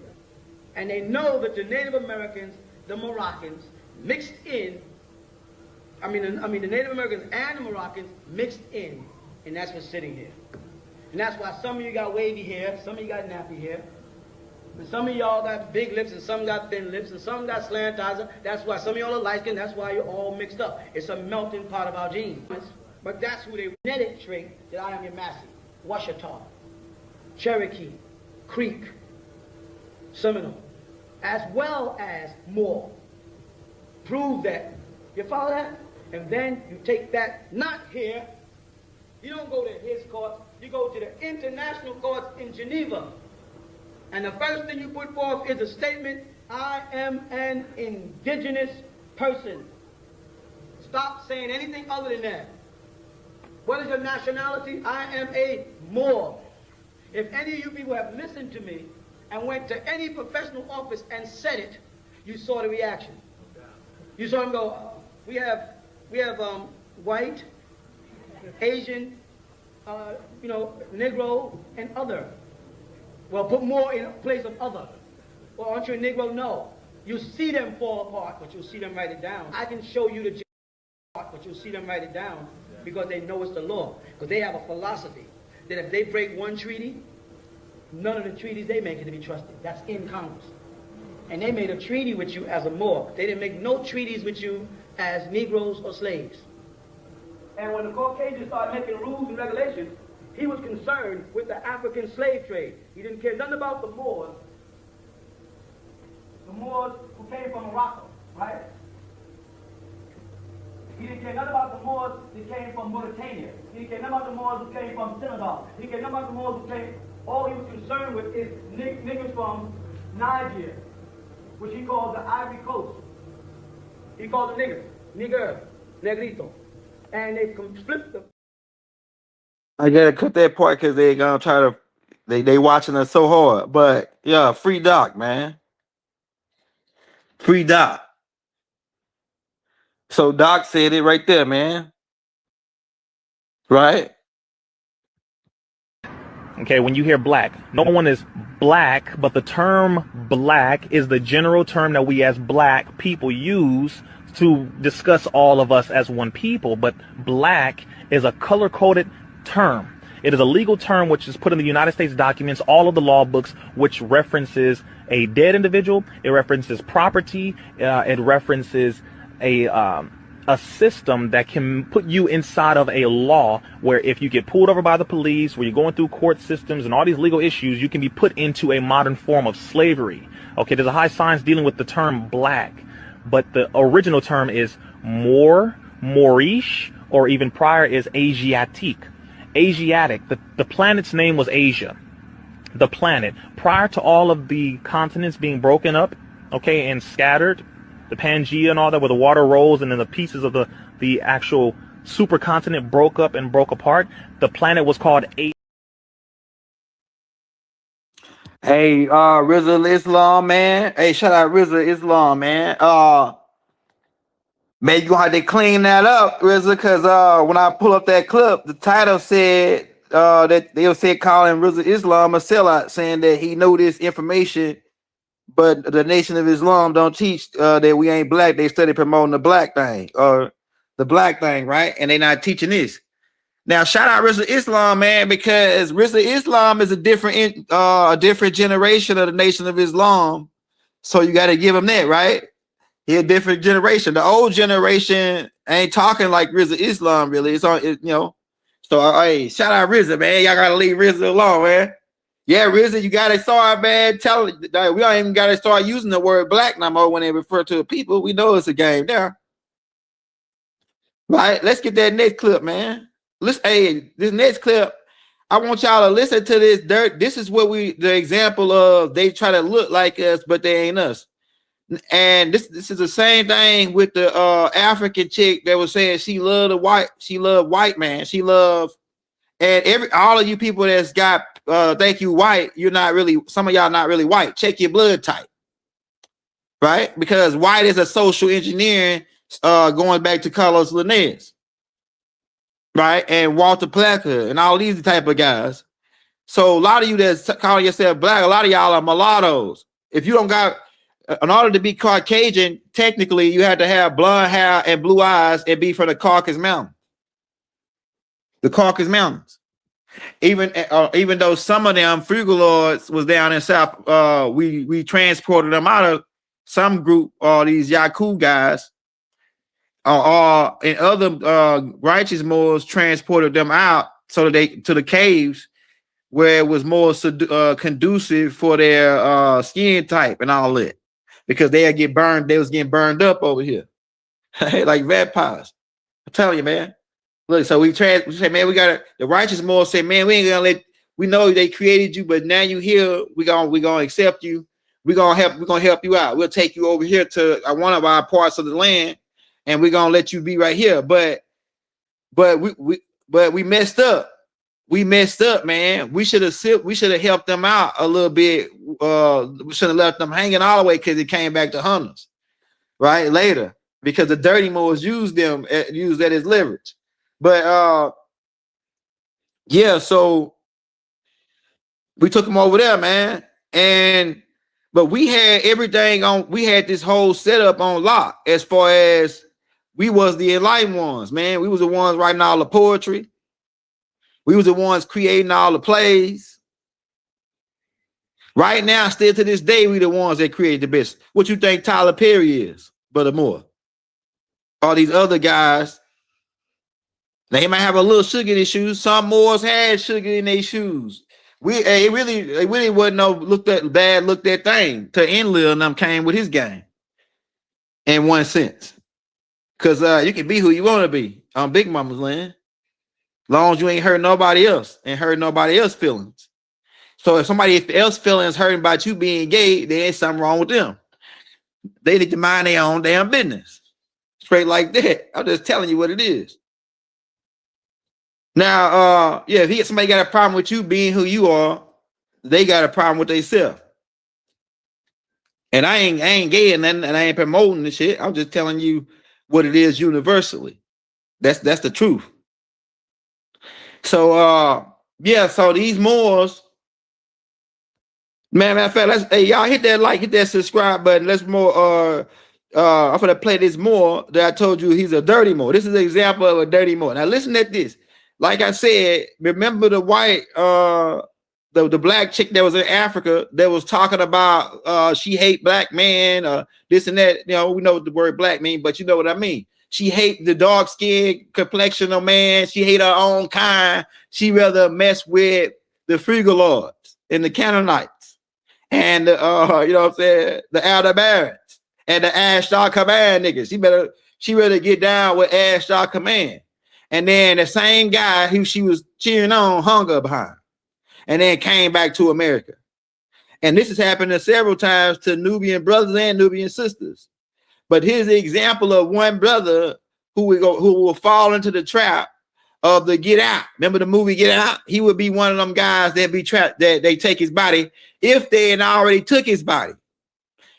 And they know that the Native Americans, the Moroccans, mixed in, the Native Americans and the Moroccans mixed in, and that's what's sitting here. And that's why some of you got wavy hair, some of you got nappy hair, and some of y'all got big lips, and some got thin lips, and some got slantizer. That's why some of y'all are light skinned, that's why you're all mixed up. It's a melting pot of our genes. But that's who they genetic trait that I am your master. Washita, Cherokee, Creek, Seminole, as well as Moor. Prove that. You follow that? And then you take that, not here. You don't go to his courts. You go to the international courts in Geneva. And the first thing you put forth is a statement, I am an indigenous person. Stop saying anything other than that. What is your nationality? I am a Moor. If any of you people have listened to me and went to any professional office and said it, you saw the reaction. You saw them go, we have white, Asian, Negro, and other. Well, put more in place of other. Well, aren't you a Negro? No. You see them fall apart, but you'll see them write it down. I can show you the part, but you'll see them write it down because they know it's the law. Because they have a philosophy that if they break one treaty, none of the treaties they make are to be trusted. That's in Congress. And they made a treaty with you as a Moor. They didn't make no treaties with you as Negroes or slaves. And when the Caucasians started making rules and regulations, he was concerned with the African slave trade. He didn't care nothing about the Moors who came from Morocco, right? He didn't care nothing about the Moors that came from Mauritania. He didn't care nothing about the Moors who came from Senegal. He didn't care nothing about the Moors who came. All he was concerned with is niggas from Niger, which he called the Ivory Coast. He called them niggers, nigger, negrito. And they flipped them. I gotta cut that part because they're gonna try to they watching us so hard. But yeah, free Doc, man. Free Doc. So Doc said it right there, man. Right? Okay, when you hear black, no one is black, but the term black is the general term that we as black people use to discuss all of us as one people. But black is a color-coded term. It is a legal term which is put in the United States documents, all of the law books, which references a dead individual. It references property. It references a system that can put you inside of a law where if you get pulled over by the police, where you're going through court systems and all these legal issues, you can be put into a modern form of slavery. Okay, there's a high science dealing with the term black, but the original term is Moorish, or even prior is Asiatic. Asiatic. The planet's name was Asia. The planet. Prior to all of the continents being broken up, okay, and scattered, the Pangea and all that, where the water rolls and then the pieces of the actual supercontinent broke up and broke apart, the planet was called Asia. Hey, Rizal Islam, man. Hey, shout out Rizal Islam, man. Man, you gonna have to clean that up, Rizal, because when I pull up that clip, the title said that they said calling Rizal Islam a sellout, saying that he knew this information, but the Nation of Islam don't teach that we ain't black. They study promoting the black thing, or the black thing, right? And they not teaching this. Now, shout out Rizal Islam, man, because Rizal Islam is a different generation of the Nation of Islam. So you got to give him that, right? He a different generation. The old generation ain't talking like Rizal Islam, really. It's on, you know. So, hey, shout out Rizal, man. Y'all got to leave Rizal alone, man. Yeah, Rizal, you got to start, man. We don't even got to start using the word black no more when they refer to the people. We know it's a game there. Right? Let's get that next clip, man. Hey, this next clip, I want y'all to listen to this. This is what the example of they try to look like us, but they ain't us. And this is the same thing with the African chick that was saying she loved white man. She loved, and all of you people that's got think you white, you're not really, some of y'all not really white. Check your blood type, right? Because white is a social engineering, going back to Carlos Linnaeus, right? And Walter Plecker and all these type of guys. So a lot of you that's calling yourself black, a lot of y'all are mulattoes. If you don't got, in order to be Caucasian, technically you had to have blonde hair and blue eyes and be from the Caucasus Mountains. The Caucasus Mountains. Even though some of them Frugolords was down in South, we transported them out of some group, all these Yaku guys, and other righteous Moors transported them out so that they to the caves where it was more conducive for their skin type and all that, because they get burned. They was getting burned up over here, like vampires. I'm telling you, man. Look, so we say, man, we got the righteous Moors say, man, we ain't gonna we know they created you, but now you here, we gonna accept you. We're gonna help you out. We'll take you over here to one of our parts of the land, and we're gonna let you be right here. But we messed up. We messed up, man. We should have helped them out a little bit. We should have left them hanging all the way because it came back to hunters, right? Later, because the dirty Moors used that as leverage. But yeah, so we took them over there, man. But we had everything on, we had this whole setup on lock as far as we was the enlightened ones, man. We was the ones writing all the poetry. We was the ones creating all the plays. Right now, still to this day, we the ones that created the best. What you think Tyler Perry is, Brother Moore? all these other guys, they might have a little sugar in their shoes. Some Moors had sugar in their shoes. It really wasn't no looked at thing to Enlil and them came with his game in one sense. Because you can be who you want to be on Big Mama's land, long as you ain't hurt nobody else and hurt nobody else's feelings. So if somebody else feelings hurting about you being gay, there ain't something wrong with them. They need to mind their own damn business. Straight like that. I'm just telling you what it is. Now, if somebody got a problem with you being who you are, they got a problem with themselves. And I ain't gay and I ain't promoting the shit. I'm just telling you what it is universally. That's the truth. So so these Moors, matter of fact, y'all hit that subscribe button. Let's more I'm gonna play this Moor that I told you he's a dirty Moor. This is an example of a dirty Moor. Now listen at this. Like I said, remember the white the black chick that was in Africa that was talking about she hate black men, this and that. You know, we know what the word black mean, but you know what I mean. She hate the dark skin complexion of man. She hate her own kind. She rather mess with the Frigolords and the Canaanites and you know what I'm saying, the Aldebarans and the Ashtar Command niggas. She rather get down with Ashtar Command. And then the same guy who she was cheering on hung her behind and then came back to America. And this has happened several times to Nubian brothers and Nubian sisters. But here's the example of one brother who will fall into the trap of the Get Out. Remember the movie Get Out? He would be one of them guys that be trapped, that they take his body if they had already took his body.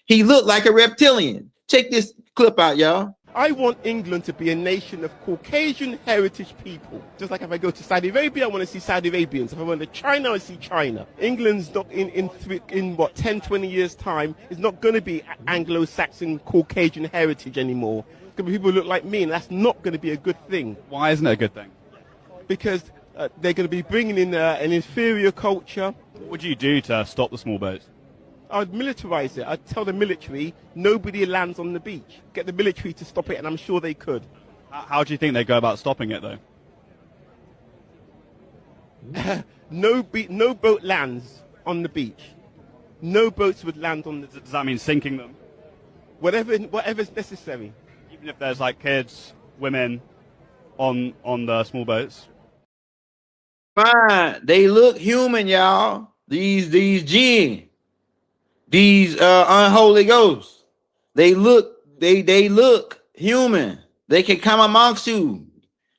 He looked like a reptilian. Check this clip out, y'all. I want England to be a nation of Caucasian heritage people. Just like if I go to Saudi Arabia, I want to see Saudi Arabians. If I went to China, I see China. England's not in 10, 20 years' time, is not going to be Anglo-Saxon Caucasian heritage anymore. It's going to be people who look like me, and that's not going to be a good thing. Why isn't it a good thing? Because they're going to be bringing in an inferior culture. What would you do to stop the small boats? I'd militarize it. I'd tell the military nobody lands on the beach. Get the military to stop it, and I'm sure they could. How do you think they go about stopping it, though? No boat lands on the beach. No boats would land on the. Does that mean sinking them? Whatever's necessary. Even if there's like kids, women on the small boats. Fine, they look human, y'all. These jinn. These unholy ghosts, they look human. They can come amongst you.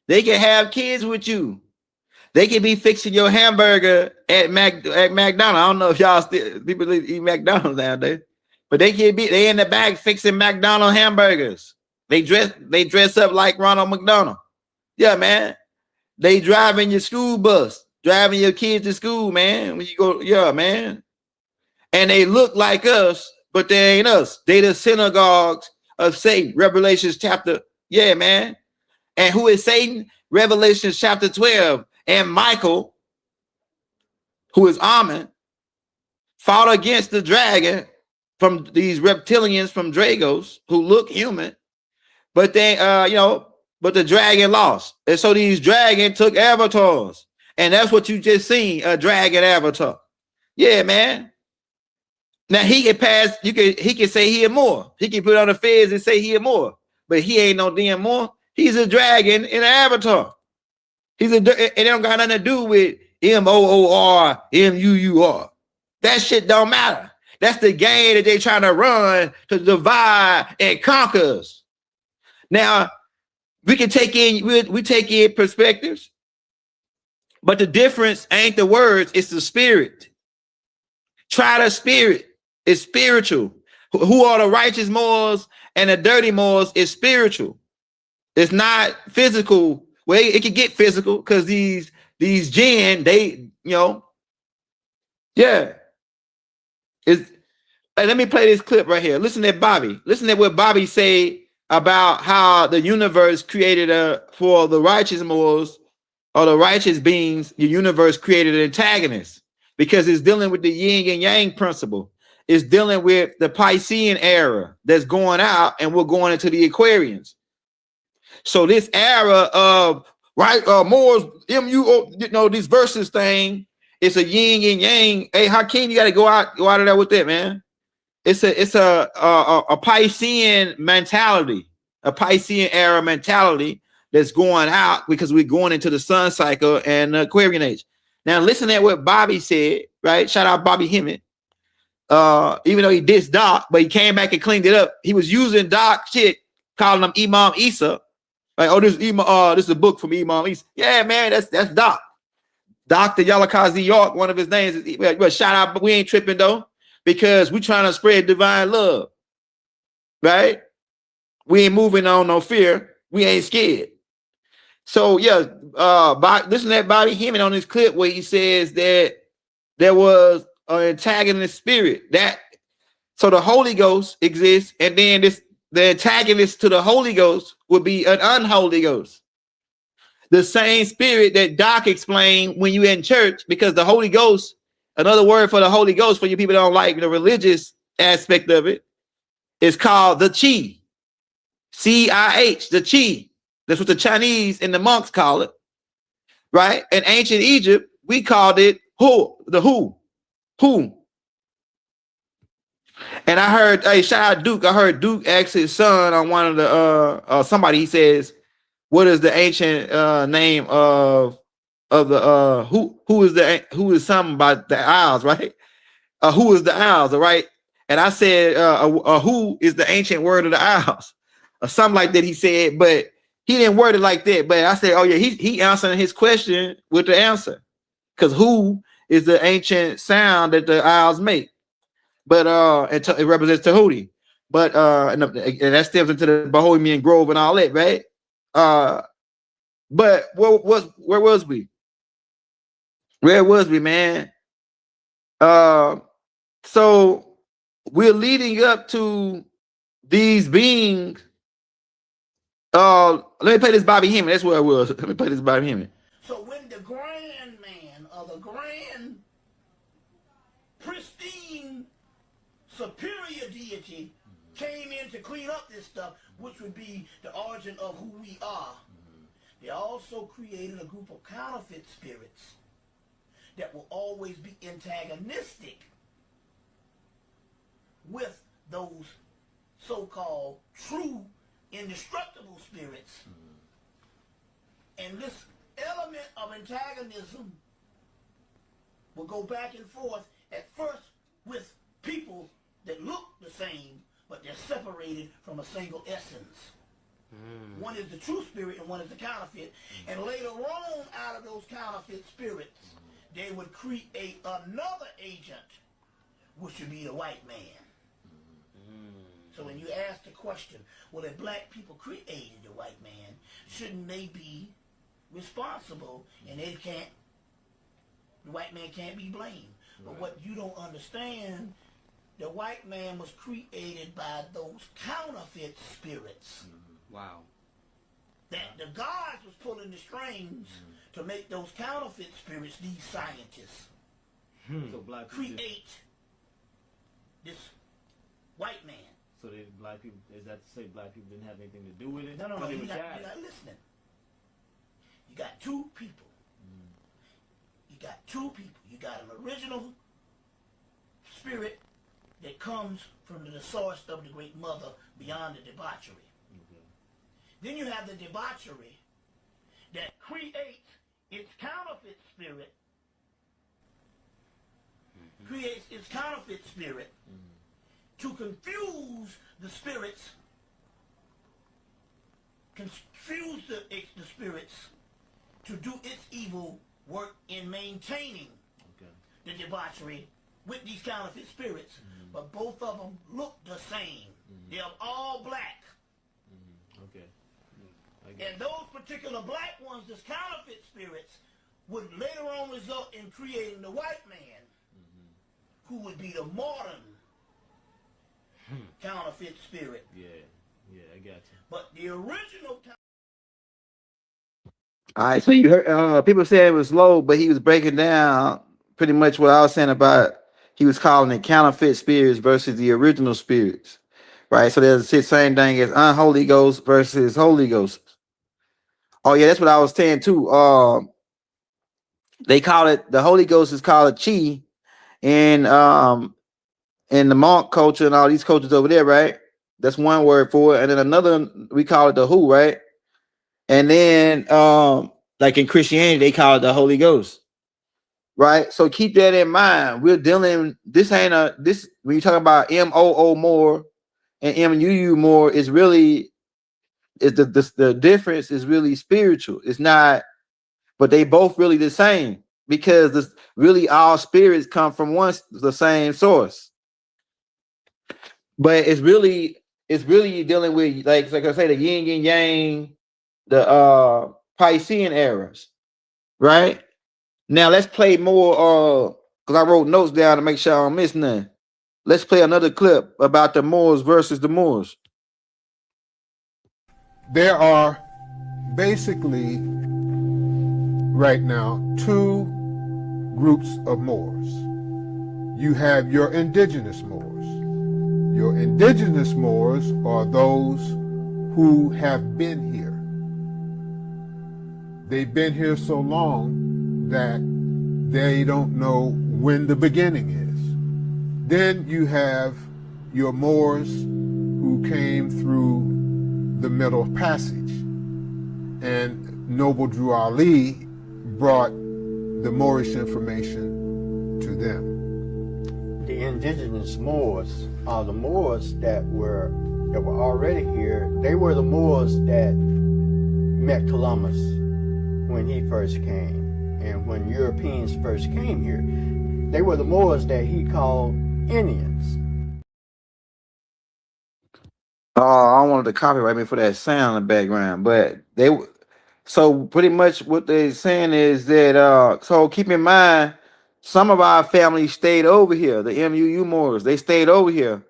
They can have kids with you. They can be fixing your hamburger at McDonald's. I don't know if y'all people eat McDonald's nowadays, but they in the back fixing McDonald's hamburgers. They dress up like Ronald McDonald. Yeah, man. They driving your school bus, driving your kids to school, man. When you go, yeah, man. And they look like us, but they ain't us. They the synagogues of Satan. Revelations chapter, yeah, man. And who is Satan? Revelations chapter 12. And Michael, who is Amen, fought against the dragon from these reptilians from Dragos who look human, but they, but the dragon lost. And so these dragon took avatars. And that's what you just seen, a dragon avatar. Yeah, man. Now he can pass, he can say he a Moor. He can put on the feds and say he a Moor, but he ain't no damn Moor. He's a dragon in an avatar. It don't got nothing to do with MOOR, MUUR. That shit don't matter. That's the game that they trying to run to divide and conquer us. Now we can take in perspectives, but the difference ain't the words, it's the spirit. Try the spirit. It's spiritual. Who are the righteous Moors and the dirty Moors is spiritual. It's not physical. Well, it can get physical because these jinn, they, yeah. Let me play this clip right here. Listen to Bobby. Listen to what Bobby say about how the universe created for the righteous Moors or the righteous beings, the universe created an antagonist because it's dealing with the yin and yang principle. It's dealing with the Piscean era that's going out and we're going into the Aquarians. So this era of Moors, these verses thing, it's a yin and yang. Hey, Hakeem, you got to go out of there with that, man. It's a Piscean mentality, a Piscean era mentality that's going out because we're going into the sun cycle and the Aquarian age. Now, listen at what Bobby said, right? Shout out Bobby Hemmett. Even though he dissed Doc, but he came back and cleaned it up. He was using Doc shit, calling him Imam Isa. Like, oh, this is a book from Imam Isa. Yeah, man, that's Doc. Dr. Yalakazi York, one of his names. But shout out, but we ain't tripping though, because we trying to spread divine love, right? We ain't moving on no fear. We ain't scared. So yeah, listen to that Bobby Hemmett on this clip where he says that there was an antagonist spirit. So the Holy Ghost exists, and then the antagonist to the Holy Ghost would be an unholy ghost. The same spirit that Doc explained when you in church, because the Holy Ghost, another word for the Holy Ghost, for you people that don't like the religious aspect of it, is called the Chi. C-I-H, the Chi. That's what the Chinese and the monks call it, right? In ancient Egypt, we called it Hu. And I heard, hey, shout out Duke. I heard Duke ask his son on one of the somebody. He says, "What is the ancient name of the who is something about the Isles, right? Who is the Isles, right?" And I said, "Who is the ancient word of the Isles?" Or something like that. He said, but he didn't word it like that. But I said, "Oh yeah, he answering his question with the answer, because who is the ancient sound that the Isles make." But it represents Tahuti, but and that steps into the Bohemian Grove and all that, right? But where was we? Where was we, man? So we're leading up to these beings. Let me play this Bobby Hemmett. That's where I was. Let me play this Bobby Hemmett. So when the grand man or the grand pristine superior deity came in to clean up this stuff, which would be the origin of who we are, they also created a group of counterfeit spirits that will always be antagonistic with those so-called true indestructible spirits. And this element of antagonism will go back and forth at first with people that look the same, but they're separated from a single essence. One is the true spirit and one is the counterfeit. And later on, out of those counterfeit spirits, they would create another agent, which would be the white man. So when you ask the question, well, if black people created the white man, shouldn't they be responsible? And the white man can't be blamed. But what you don't understand, the white man was created by those counterfeit spirits. Wow. That the gods was pulling the strings to make those counterfeit spirits, these scientists, So black people create this white man. So black people, is that to say black people didn't have anything to do with it? No, you're not listening. You got two people. You got two people. You got an original spirit that comes from the source of the Great Mother beyond the debauchery. Then you have the debauchery that creates its counterfeit spirit, to confuse the spirits, to do its evil work in maintaining the debauchery with these counterfeit spirits. But both of them look the same. They're all black. And those particular black ones, these counterfeit spirits, would later on result in creating the white man, who would be the modern counterfeit spirit. Yeah, I got you. But the original All right, so you heard people say it was low, but he was breaking down pretty much what I was saying about he was calling it counterfeit spirits versus the original spirits, right? So there's the same thing as unholy ghosts versus holy ghosts, Oh yeah, that's what I was saying too. They call it, the Holy Ghost is called a chi in the monk culture and all these cultures over there, right? That's one word for it. And then another, we call it the who, right? And then like in Christianity, they call it the Holy Ghost. Right. So keep that in mind. We're dealing, this ain't this when you talk about MOO more and MUU more, is really is the difference is really spiritual. It's not, but they both really the same, because this really all spirits come from the same source. But it's really dealing with like I say, the yin and yang, the Piscean eras, right? Now let's play more because I wrote notes down to make sure I don't miss none. Let's play another clip about the Moors versus the Moors. There are basically right now two groups of Moors. You have your indigenous Moors. Your indigenous Moors are those who have been here. They've been here so long that they don't know when the beginning is. Then you have your Moors who came through the Middle Passage, and Noble Drew Ali brought the Moorish information to them. The indigenous Moors are the Moors that were already here. They were the Moors that met Columbus when he first came, and when Europeans first came here. They were the Moors that he called Indians. I wanted to copyright me for that sound in the background, but so pretty much what they're saying is that so keep in mind, some of our families stayed over here, the MUU Moors, they stayed over here,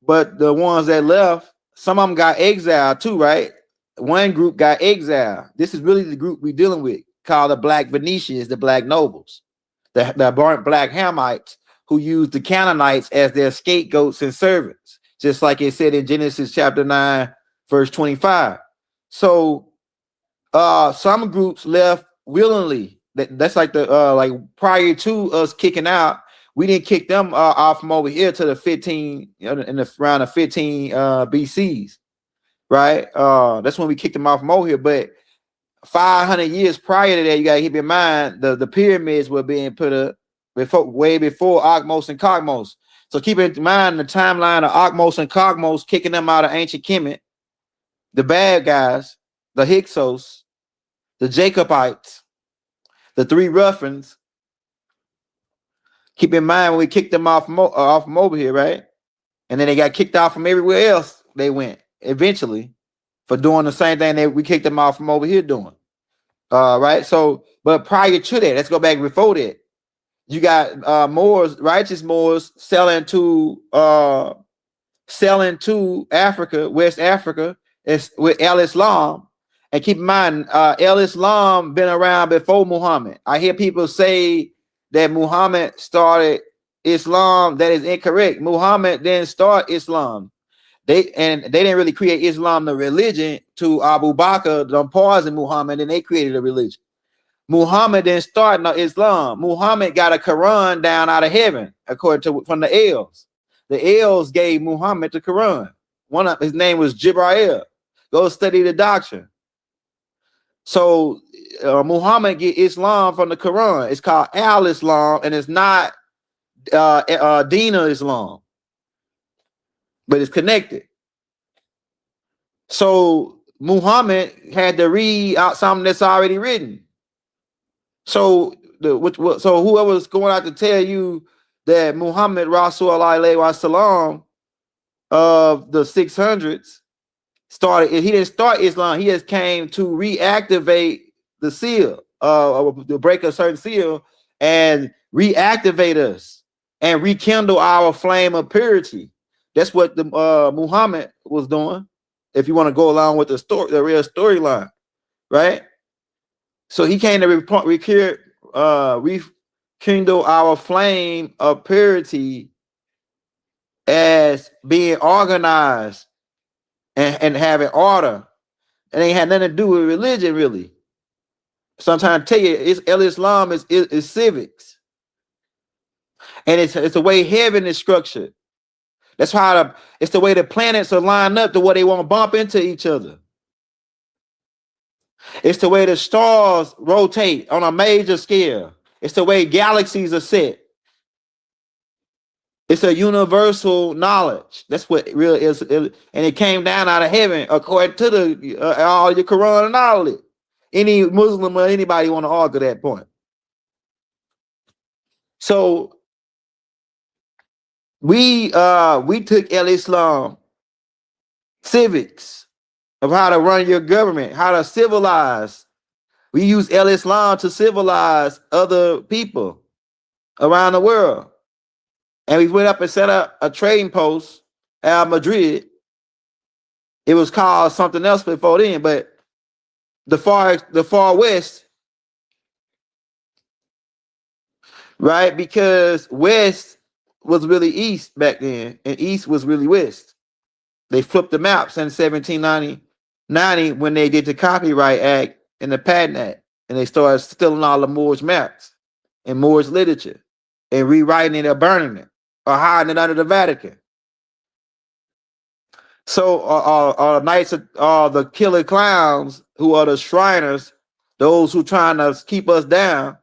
but the ones that left, some of them got exiled too, right? One group got exiled. This is really the group we're dealing with, called the Black Venetians, the Black nobles, the burnt Black Hamites, who used the Canaanites as their scapegoats and servants, just like it said in Genesis chapter 9, verse 25. So some groups left willingly. That's like the like prior to us kicking out, we didn't kick them off from over here to the 15 around the 15 BCs, right? That's when we kicked them off from over here. But 500 years prior to that, you gotta keep in mind the pyramids were being put up way before Akhmos and Cogmos. So keep in mind the timeline of Akhmos and Cogmos kicking them out of ancient Kemet, the bad guys, the Hyksos, the Jacobites, the three Ruffins. Keep in mind when we kicked them off from over here, right? And then they got kicked out from everywhere else they went eventually for doing the same thing that we kicked them off from over here doing. Right? So, but prior to that, let's go back before that. You got Moors, righteous Moors selling to Africa, West Africa, with El Islam. And keep in mind, El Islam been around before Muhammad. I hear people say that Muhammad started Islam. That is incorrect. Muhammad didn't start Islam. They didn't really create Islam, the religion, to Abu Bakr, them poison Muhammad, and they created a religion. Muhammad didn't start no Islam. Muhammad got a Quran down out of heaven, according to from the Els. The Els gave Muhammad the Quran. One of his name was Jibril. Go study the doctrine. So Muhammad get Islam from the Quran. It's called Al-Islam, and it's not Deen Islam, but it's connected. So Muhammad had to read out something that's already written. So so whoever's going out to tell you that Muhammad Rasul alayhi wasalam of the 600s started, he didn't start Islam. He just came to reactivate the seal, to break a certain seal and reactivate us and rekindle our flame of purity. That's what the Muhammad was doing. If you want to go along with the story, the real storyline, right? So he came to rekindle our flame of purity as being organized and having order. It ain't had nothing to do with religion, really. So I'm trying to tell you, Islam is civics, and it's the way heaven is structured. That's how it's the way the planets are lined up to where they want to bump into each other. It's the way the stars rotate on a major scale. It's the way galaxies are set. It's a universal knowledge. That's what it really is. And it came down out of heaven according to the all your Quran and all of it. Any Muslim or anybody want to argue that point. So we took Islam civics of how to run your government, how to civilize. We use Islam to civilize other people around the world. And we went up and set up a trading post at Madrid. It was called something else before then, but the far west, right? Because west was really east back then, and east was really west. They flipped the maps in 1790 when they did the Copyright Act and the Patent Act, and they started stealing all the Moorish maps and Moorish literature and rewriting it or burning it or hiding it under the Vatican. So knights are the killer clowns, who are the Shriners, those who trying to keep us down,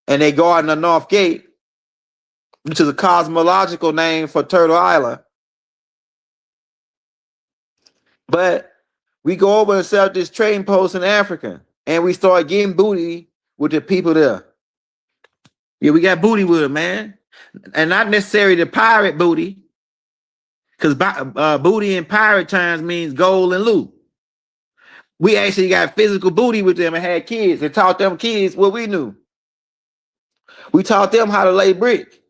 and they guard the North Gate, which is a cosmological name for Turtle Island. But we go over and set up this trading post in Africa, and we start getting booty with the people there. Yeah, we got booty with them, man. And not necessarily the pirate booty, because booty in pirate times means gold and loot. We actually got physical booty with them and had kids and taught them kids what we knew. We taught them how to lay brick.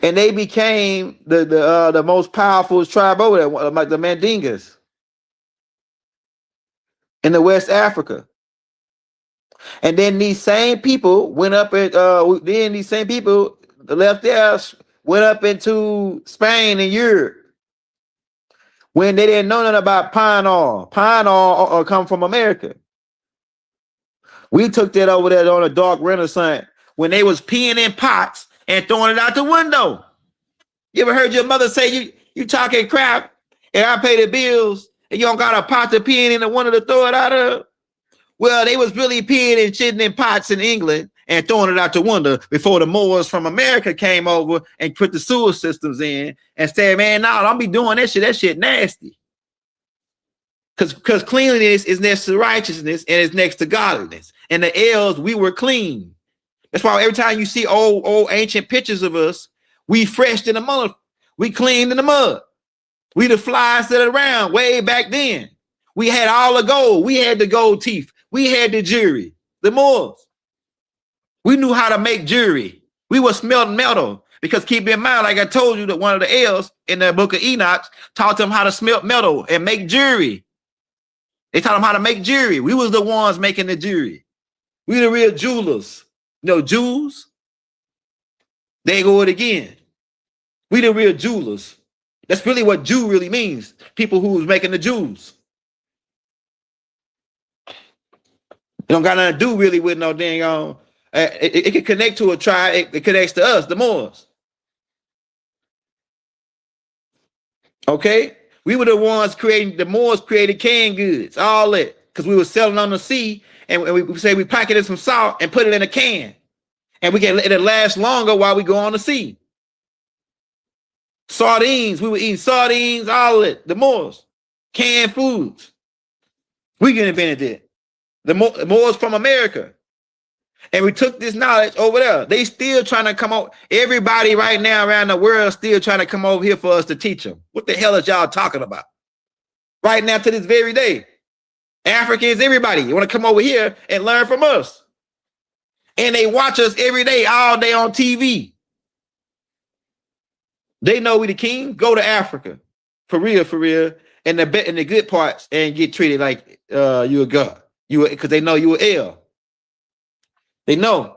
And they became the most powerful tribe over there, like the Mandingas in the West Africa. And then these same people went up at these same people left there, went up into Spain and Europe when they didn't know nothing about pine oil. Pine oil come from America. We took that over there on a dark Renaissance when they was peeing in pots and throwing it out the window. You ever heard your mother say you talking crap and I pay the bills and you don't got a pot to pee in the window to throw it out of? Well, they was really peeing and shitting in pots in England and throwing it out the window before the Moors from America came over and put the sewer systems in and said, man, no, don't be doing that shit. That shit nasty. Because cleanliness is next to righteousness and it's next to godliness. And the L's, we were clean. That's why every time you see old ancient pictures of us, we fresh in the mud. We clean in the mud. We the flies that are around way back then. We had all the gold. We had the gold teeth. We had the jewelry, the Moors. We knew how to make jewelry. We were smelting metal because keep in mind, like I told you, that one of the L's in the book of Enoch taught them how to smelt metal and make jewelry. They taught them how to make jewelry. We was the ones making the jewelry. We the real jewelers. You know, Jews, they go it again. We the real jewelers. That's really what Jew really means. People who's making the jewels. It don't got nothing to do really with no dang on. It can connect to a tribe. It connects to us, the Moors. Okay, we were the ones creating. The Moors created canned goods, all that, because we were selling on the sea, and we say we pocketed some salt and put it in a can, and we can let it last longer while we go on the sea. Sardines, we were eating sardines, all that. The Moors, canned foods. We can invent it. The Moors from America. And we took this knowledge over there. They still trying to come out. Everybody right now around the world still trying to come over here for us to teach them. What the hell is y'all talking about? Right now to this very day. Africans, everybody, you want to come over here and learn from us. And they watch us every day, all day on TV. They know we the king. Go to Africa. For real. And the good parts and get treated like you a god. Because they know you a L. They know.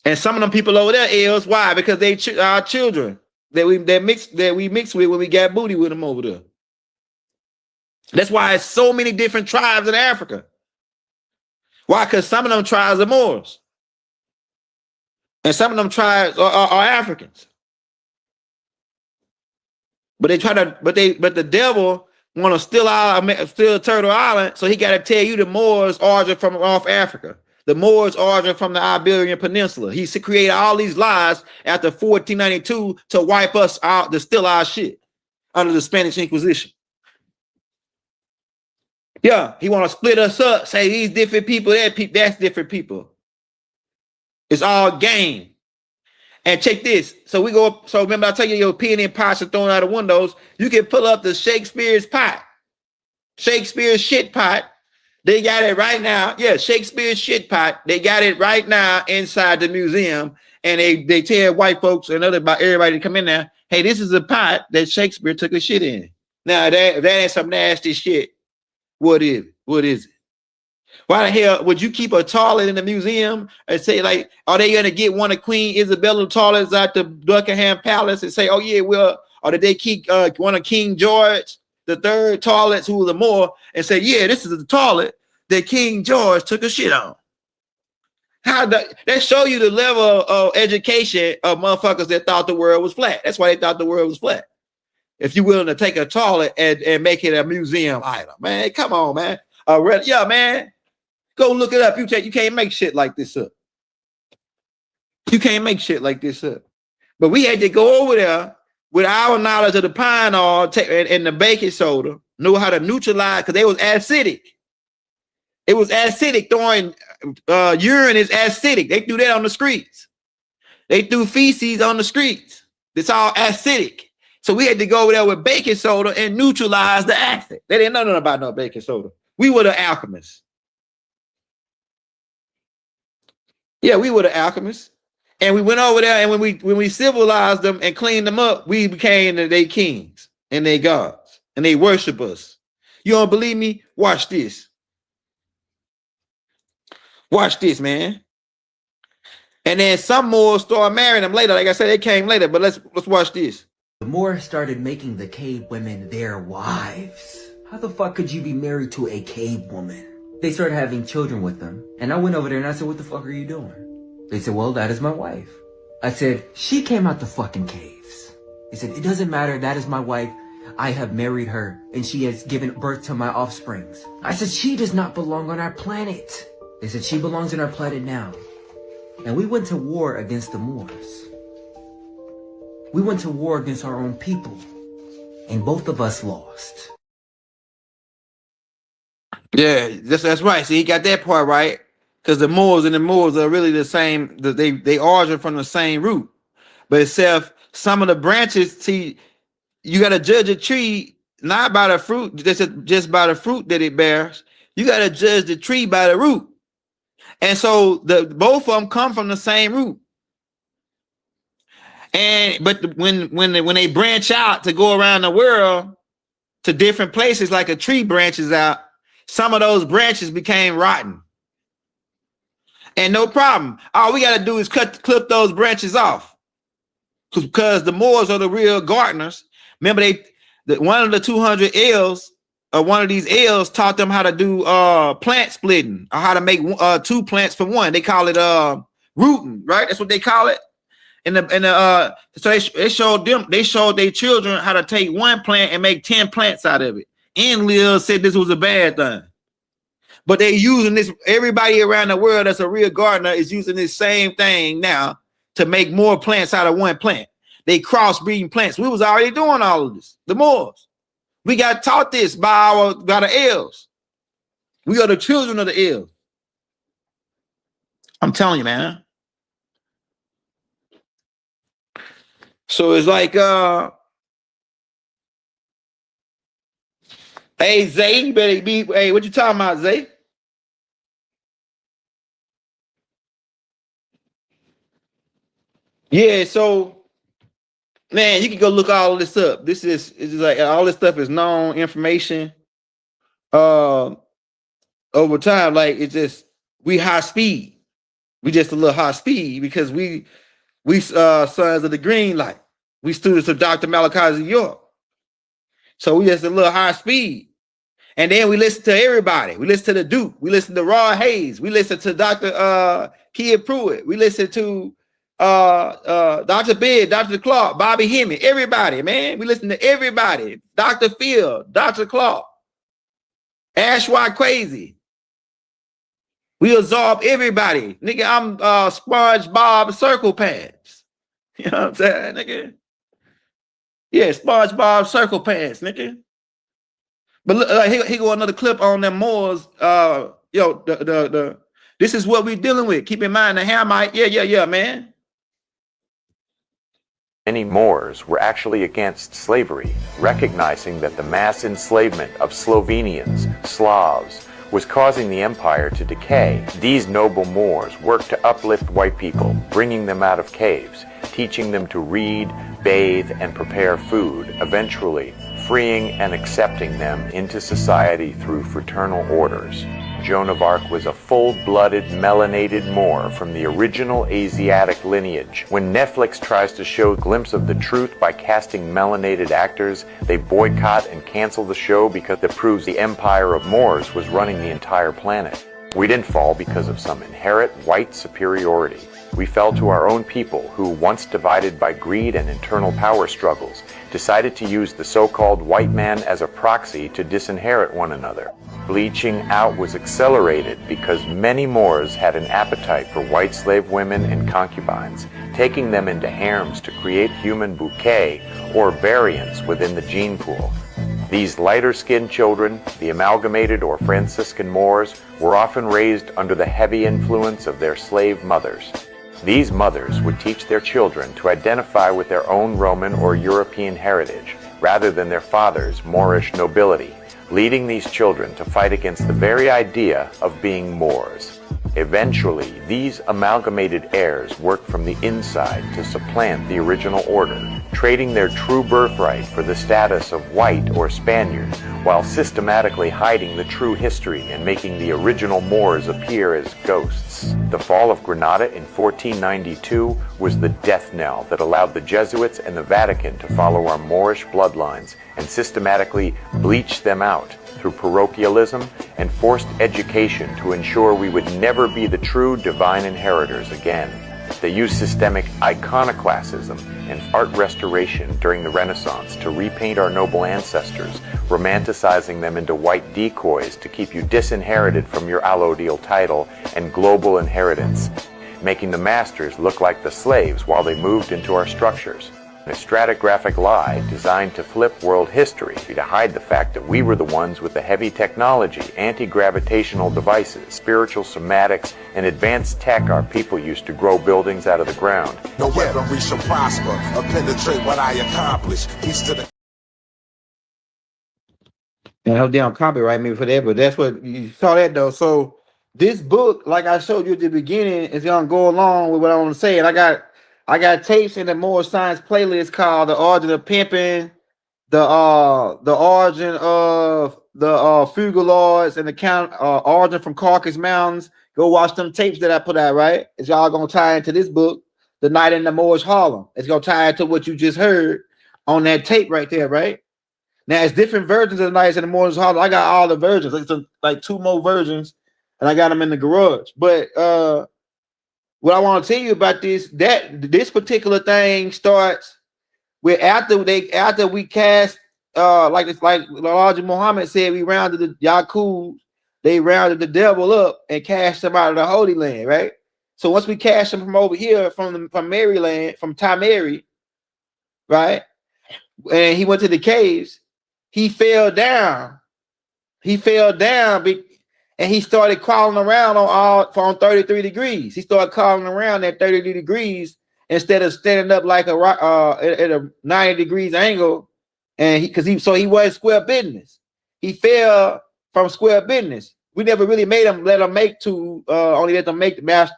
And some of them people over there L's. Why? Because they our children that we mix with when we got booty with them over there. That's why it's so many different tribes in Africa. Why? Because some of them tribes are Moors. And some of them tribes are Africans. But they try to, but the devil want to steal Turtle Island, so he got to tell you the Moors origin from off Africa. The Moors origin from the Iberian Peninsula. He created all these lies after 1492 to wipe us out, to steal our shit under the Spanish Inquisition. Yeah, he want to split us up, say these different people, that's different people. It's all game. And check this. So remember I tell you your peony pots are thrown out of windows. You can pull up the Shakespeare's pot. Shakespeare's shit pot. They got it right now. Yeah, Shakespeare's shit pot. They got it right now inside the museum. And they tell white folks and everybody to come in there, hey, this is a pot that Shakespeare took a shit in. Now, that ain't some nasty shit. What is it? What is it? Why the hell would you keep a toilet in the museum and say, like, are they going to get one of Queen Isabella toilets at the Buckingham Palace and say, oh, yeah, well, or did they keep one of King George the third toilets, who was a Moor, and say, yeah, this is the toilet that King George took a shit on? That show you the level of education of motherfuckers that thought the world was flat. That's why they thought the world was flat. If you're willing to take a toilet and make it a museum item, man, come on, man. Yeah, man. Go look it up. You can't make shit like this up. You can't make shit like this up. But we had to go over there with our knowledge of the pine oil and the baking soda, know how to neutralize, because they was acidic. It was acidic. Throwing urine is acidic. They threw that on the streets. They threw feces on the streets. It's all acidic. So we had to go over there with baking soda and neutralize the acid. They didn't know nothing about no baking soda. We were the alchemists. Yeah, we were the alchemists. And we went over there, and when we civilized them and cleaned them up, we became their kings and their gods, and they worship us. You don't believe me? Watch this. Watch this, man. And then some Moors started marrying them later. Like I said, they came later, but let's watch this. The Moors started making the cave women their wives. How the fuck could you be married to a cave woman? They started having children with them, and I went over there and I said, what the fuck are you doing? They said, well, that is my wife. I said, she came out the fucking caves. They said, it doesn't matter, that is my wife. I have married her, and she has given birth to my offsprings. I said, she does not belong on our planet. They said, she belongs on our planet now. And we went to war against the Moors. We went to war against our own people, and both of us lost. Yeah, that's right. See, he got that part right. Because the Moors and the Moors are really the same. They origin from the same root. But except some of the branches, see, you got to judge a tree not by the fruit, just by the fruit that it bears. You got to judge the tree by the root. And so both of them come from the same root. But when they branch out to go around the world to different places, like a tree branches out, some of those branches became rotten. And no problem. All we got to do is clip those branches off, because the Moors are the real gardeners. Remember, one of the 200 elves, or one of these elves, taught them how to do plant splitting, or how to make two plants from one. They call it rooting, right? That's what they call it. So they showed their children how to take one plant and make 10 plants out of it. Enlil said this was a bad thing. But they're using this, everybody around the world that's a real gardener is using this same thing now to make more plants out of one plant. They crossbreeding plants. We was already doing all of this, the Moors. We got taught this by the elves. We are the children of the elves. I'm telling you, man. So it's like, hey, Zay, you better be, hey, what you talking about, Zay? Yeah, so, man, you can go look all of this up. It's just like all this stuff is known information over time. Like, it's just, we high speed. We just a little high speed because we sons of the green light. We students of Dr. Malachi York. So we just a little high speed. And then we listen to everybody. We listen to the Duke. We listen to Rod Hayes. We listen to Dr. Kid Pruitt. We listen to Dr. Beard, Dr. Clark, Bobby Hemming, everybody, man. We listen to everybody. Dr. Phil, Dr. Clark, Ash White Crazy. We absorb everybody. Nigga, I'm SpongeBob Circle Pants. You know what I'm saying, nigga? Yeah, SpongeBob Circle Pants, nigga. But look, here go another clip on them Moors. This is what we're dealing with. Keep in mind the Hamite. Yeah, man. Many Moors were actually against slavery, recognizing that the mass enslavement of Slovenians, Slavs, was causing the empire to decay. These noble Moors worked to uplift white people, bringing them out of caves, teaching them to read, bathe, and prepare food, eventually freeing and accepting them into society through fraternal orders. Joan of Arc was a full-blooded, melanated Moor from the original Asiatic lineage. When Netflix tries to show a glimpse of the truth by casting melanated actors, they boycott and cancel the show because it proves the empire of Moors was running the entire planet. We didn't fall because of some inherent white superiority. We fell to our own people who, once divided by greed and internal power struggles, decided to use the so-called white man as a proxy to disinherit one another. Bleaching out was accelerated because many Moors had an appetite for white slave women and concubines, taking them into harems to create human bouquet or variants within the gene pool. These lighter-skinned children, the amalgamated or Franciscan Moors, were often raised under the heavy influence of their slave mothers. These mothers would teach their children to identify with their own Roman or European heritage, rather than their father's Moorish nobility, leading these children to fight against the very idea of being Moors. Eventually, these amalgamated heirs worked from the inside to supplant the original order, trading their true birthright for the status of white or Spaniard, while systematically hiding the true history and making the original Moors appear as ghosts. The fall of Granada in 1492 was the death knell that allowed the Jesuits and the Vatican to follow our Moorish bloodlines and systematically bleach them out through parochialism and forced education to ensure we would never be the true divine inheritors again. They used systemic iconoclasm and art restoration during the Renaissance to repaint our noble ancestors, romanticizing them into white decoys to keep you disinherited from your allodial title and global inheritance, making the masters look like the slaves while they moved into our structures. A stratigraphic lie designed to flip world history to hide the fact that we were the ones with the heavy technology, anti-gravitational devices, spiritual somatics, and advanced tech our people used to grow buildings out of the ground. No weaponry shall prosper or penetrate what I accomplish. Peace to the... And I hope they don't copyright me for that, but that's what you saw that though. So this book, like I showed you at the beginning, is gonna go along with what I want to say. And I got tapes in the More Science playlist called The Origin of Pimping, the origin of the Fugaloids and the origin from Caucasus Mountains. Go watch them tapes that I put out, right? It's all gonna tie into this book, The Night in the Moorish Harlem. It's gonna tie into what you just heard on that tape right there, right? Now it's different versions of The Night in the Moorish Harlem. I got all the versions. It's like 2 more versions, and I got them in the garage. But what I want to tell you about this particular thing starts with after we cast like Elijah Muhammad said, we rounded the Yaqub, they rounded the devil up and cast him out of the Holy Land, right? So once we cast him from over here from Maryland, from Tamari, right? And he went to the caves, he fell down. And he started crawling around on 33 degrees. He started crawling around at 33 degrees instead of standing up like at a 90 degrees angle. And he was square business. He fell from square business. We never really let them make the master.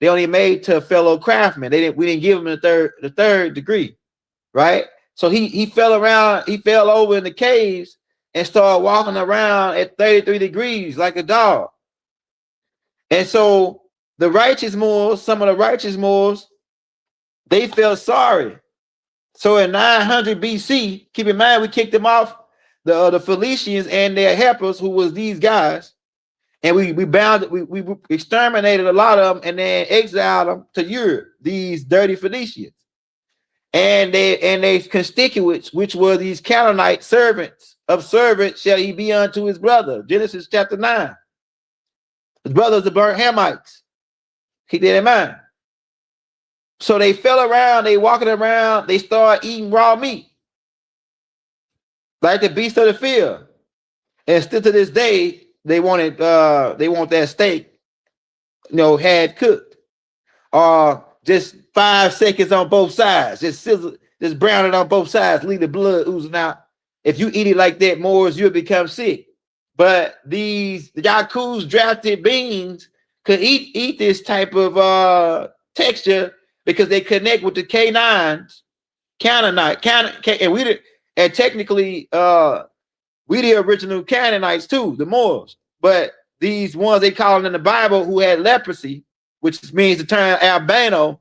They only made to fellow craftsmen. We didn't give him the third degree, right? So he fell over in the caves and started walking around at 33 degrees like a dog. And so some of the righteous Moors, they felt sorry. So in 900 BC, keep in mind we kicked them off the Phoenicians and their helpers, who was these guys, and we exterminated a lot of them and then exiled them to Europe. These dirty Phoenicians and they constituents, which were these Canaanite servants of servants, shall he be unto his brother. Genesis chapter 9. His brothers the burnt Hamites. Keep that in mind. So they fell around, they walking around, they start eating raw meat, like the beast of the field. And still to this day, they want that steak, had cooked, or just 5 seconds on both sides, just sizzle, just brown it on both sides, leave the blood oozing out. If you eat it like that, Moors, you'll become sick. But the Yaku's drafted beings could eat this type of texture because they connect with the Canaanites, and technically we the original Canaanites too, the Moors. But these ones they call them in the Bible who had leprosy, which means the term albino,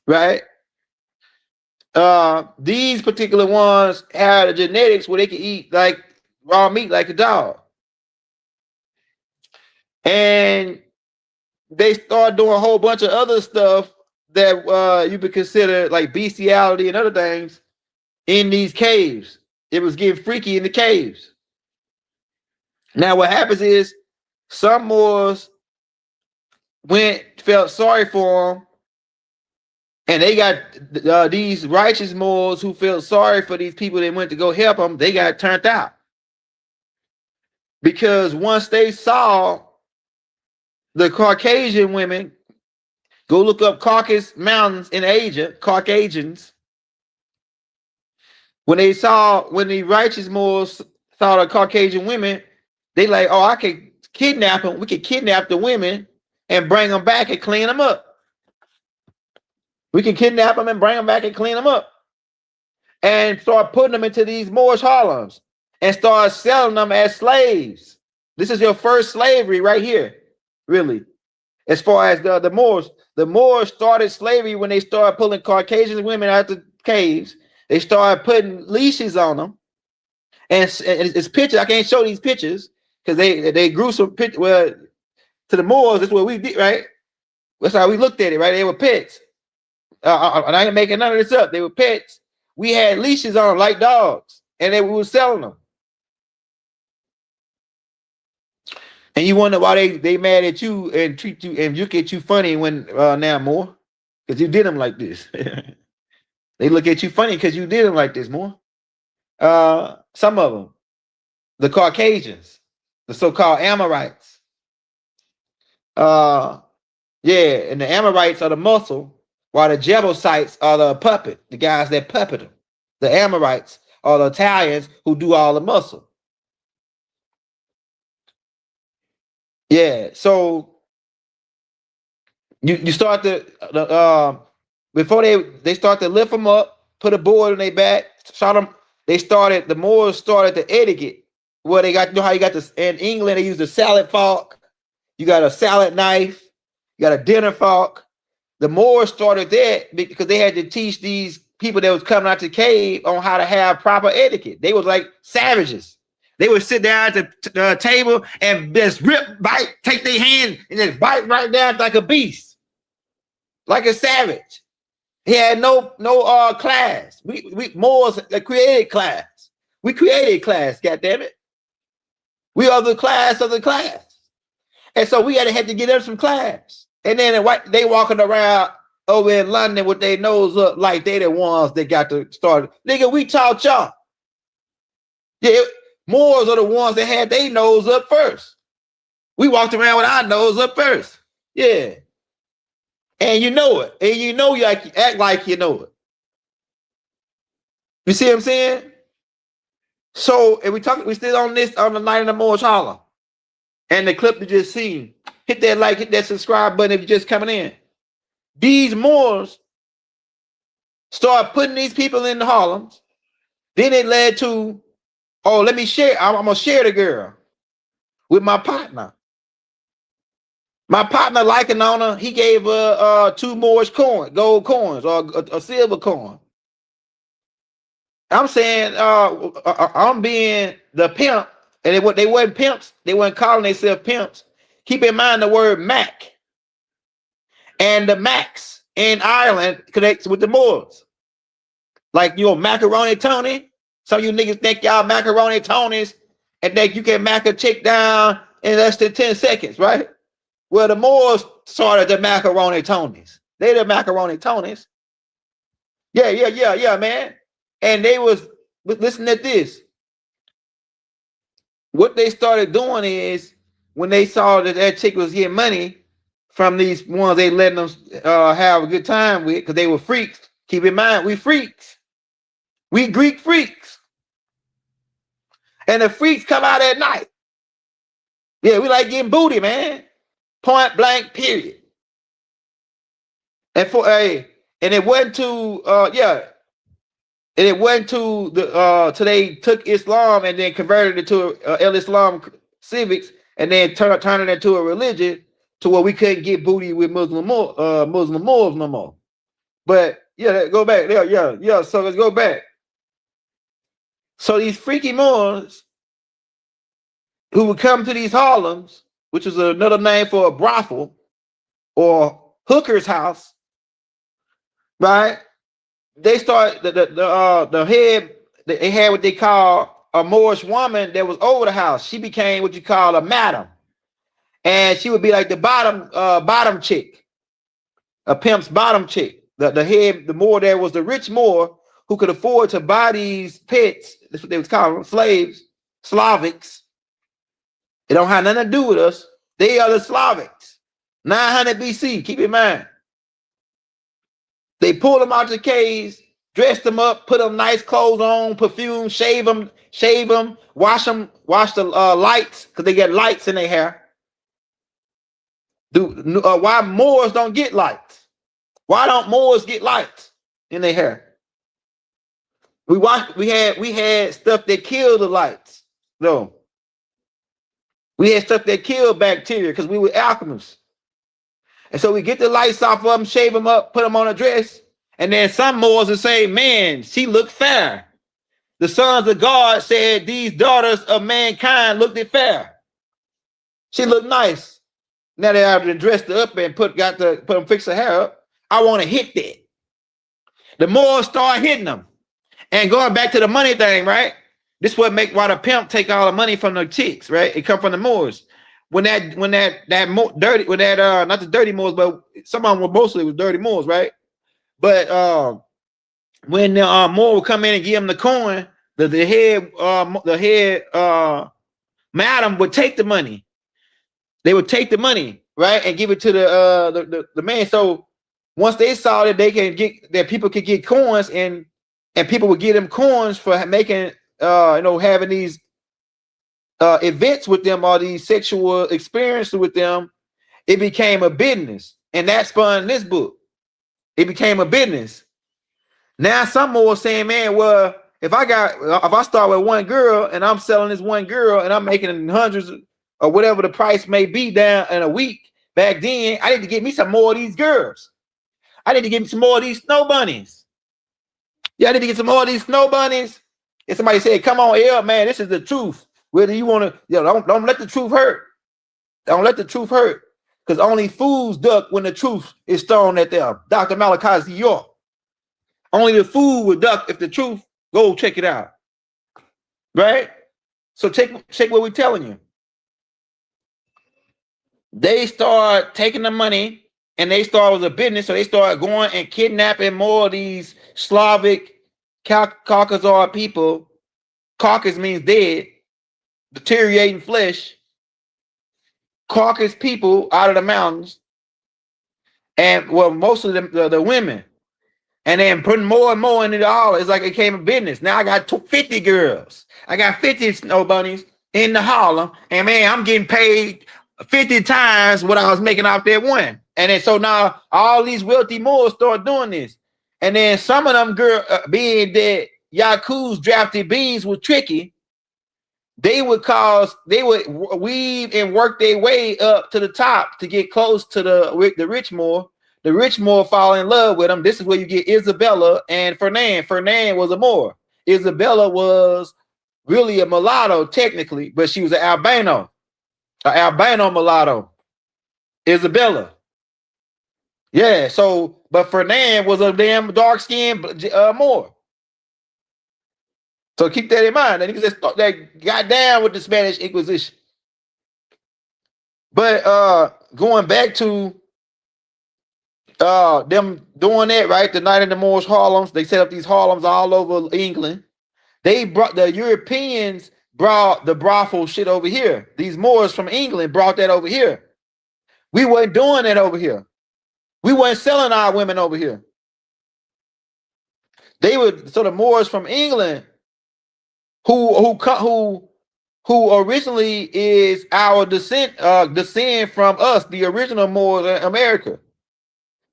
right? These particular ones had the genetics where they could eat like raw meat like a dog. And they start doing a whole bunch of other stuff that you could consider like bestiality and other things in these caves. It was getting freaky in the caves. Now what happens is some Moors felt sorry for them, and they got these righteous Moors who felt sorry for these people that went to go help them. They got turned out because once they saw the Caucasian women, go look up Caucasus Mountains in Asia, Caucasians. When the righteous Moors saw the Caucasian women, they like, oh, I could kidnap them. We could kidnap the women and bring them back and clean them up. We can kidnap them and bring them back and clean them up. And start putting them into these Moorish harems and start selling them as slaves. This is your first slavery right here, really. As far as the Moors. The Moors started slavery when they started pulling Caucasian women out the caves. They started putting leashes on them. And it's pictures. I can't show these pictures because they grew some pictures. Well, to the Moors, that's what we did, right? That's how we looked at it, right? They were pets. And I ain't making none of this up. They were pets. We had leashes on them like dogs, and we were selling them. And you wonder why they mad at you and treat you and look at you funny when now more because you did them like this. They look at you funny because you did them like this more. Some of them, the Caucasians, the so-called Amorites. And the Amorites are the muscle, while the Jebusites are the puppet, the guys that puppet them. The Amorites are the Italians who do all the muscle. Yeah, so you start before they start to lift them up, put a board on their back, shot them. The Moors started the etiquette where they got, how you got this in England, they use a salad fork, you got a salad knife, you got a dinner fork. The Moors started that because they had to teach these people that was coming out the cave on how to have proper etiquette. They was like savages. They would sit down at the table and just bite, take their hand and just bite right down like a beast, like a savage. He had no class. We Moors created class. We created class, goddammit. We are the class of the class. And so we had to get them some class. And then they walking around over in London with their nose up like they the ones that got to start. Nigga, we taught y'all. Yeah, Moors are the ones that had their nose up first. We walked around with our nose up first. Yeah. And you know it. And you know you act like you know it. You see what I'm saying? So, and we still on the night of the Moorish Holler. And the clip you just seen. Hit that like, hit that subscribe button if you're just coming in. These Moors start putting these people in the Harlems. Then it led to, oh, let me share. I'm going to share the girl with my partner. My partner liking on her, he gave her 2 Moorish gold coins or a silver coin. I'm saying I'm being the pimp, and they weren't pimps. They weren't calling themselves pimps. Keep in mind the word Mac and the Macs in Ireland connects with the Moors. Like, you know, macaroni Tony. Some of you niggas think y'all macaroni Tonys and think you can mac a chick down in less than 10 seconds, right? Well, the Moors started the macaroni Tonys. They the macaroni Tonys. Yeah, man. And they was, listen to this. What they started doing is when they saw that that chick was getting money from these ones they letting them have a good time with, because they were freaks. Keep in mind, we freaks. We Greek freaks. And the freaks come out at night. Yeah, we like getting booty, man. Point blank, period. And and it went to and it went to the till they took Islam and then converted it to Islam civics and then turned it into a religion to where we couldn't get booty with Muslim Moors no more. But yeah, go back. Yeah. So let's go back. So these freaky Moors who would come to these Harlems, which is another name for a brothel or hooker's house, right? They start the head. They had what they call a Moorish woman that was over the house. She became what you call a madam, and she would be like the bottom chick, a pimp's bottom chick. The head, the Moor there was the rich Moor who could afford to buy these pets. That's what they was calling slaves, Slavics. It don't have nothing to do with us. They are the Slavics. 900 BC. Keep in mind. They pull them out the caves, dress them up, put them nice clothes on, perfume, shave them, wash the lights, because they get lights in their hair. Why Moors don't get lights? Why don't Moors get lights in their hair? We had stuff that killed the lights. No. We had stuff that killed bacteria because we were alchemists. And so we get the lights off of them, shave them up, put them on a dress. And then some Moors will say, man, she looked fair. The sons of God said these daughters of mankind looked fair. She looked nice. Now they have to dress her up and put them fix her hair up. I want to hit that. The Moors start hitting them. And going back to the money thing, right? This what make why the pimp take all the money from the chicks, right? It come from the Moors. When that dirty, not the dirty Moors, but some of them were mostly was dirty Moors, right? But when the Moor would come in and give them the coin, the head madam would take the money. They would take the money, right, and give it to the man. So once they saw that they can get that people could get coins and people would give them coins for making having these events with them or these sexual experiences with them, it became a business. And that spun this book. It became a business. Now some more saying, man, well, if I start with one girl and I'm selling this one girl and I'm making hundreds or whatever the price may be down in a week, back then, I need to get me some more of these girls. I need to get me some more of these snow bunnies. Yeah, I need to get some more of these snow bunnies. And somebody said, come on, yeah, man, this is the truth. Whether you want to, don't let the truth hurt. Don't let the truth hurt. Because only fools duck when the truth is thrown at them. Dr. Malachi York. Only the fool would duck if the truth, go check it out. Right? So check what we're telling you. They start taking the money and they start with a business. So they start going and kidnapping more of these Slavic Caucasoid people. Caucus means dead, deteriorating flesh. Caucus people out of the mountains, and well, most of them the women, and then putting more and more into the all. It's like it became a business. Now I got 50 girls. I got 50 snow bunnies in the Harlem, and man, I'm getting paid 50 times what I was making off that one. And then so now all these wealthy Moors start doing this, and then some of them girls, being that Yaku's drafted beans was tricky. They would weave and work their way up to the top to get close to the rich Moor. The rich Moor fall in love with them. This is where you get Isabella and Fernand. Fernand was a Moor. Isabella was really a mulatto technically, but she was an albino mulatto. Isabella. Yeah, so, but Ferdinand was a damn dark-skinned Moor. So keep that in mind. And just that got down with the Spanish Inquisition. But going back to them doing that, right? The night in the Moorish Harlems, they set up these Harlems all over England. They brought the Europeans brought the brothel shit over here. These Moors from England brought that over here. We weren't doing that over here. We weren't selling our women over here. They were so the Moors from England, who originally is our descent from us, the original Moors in America.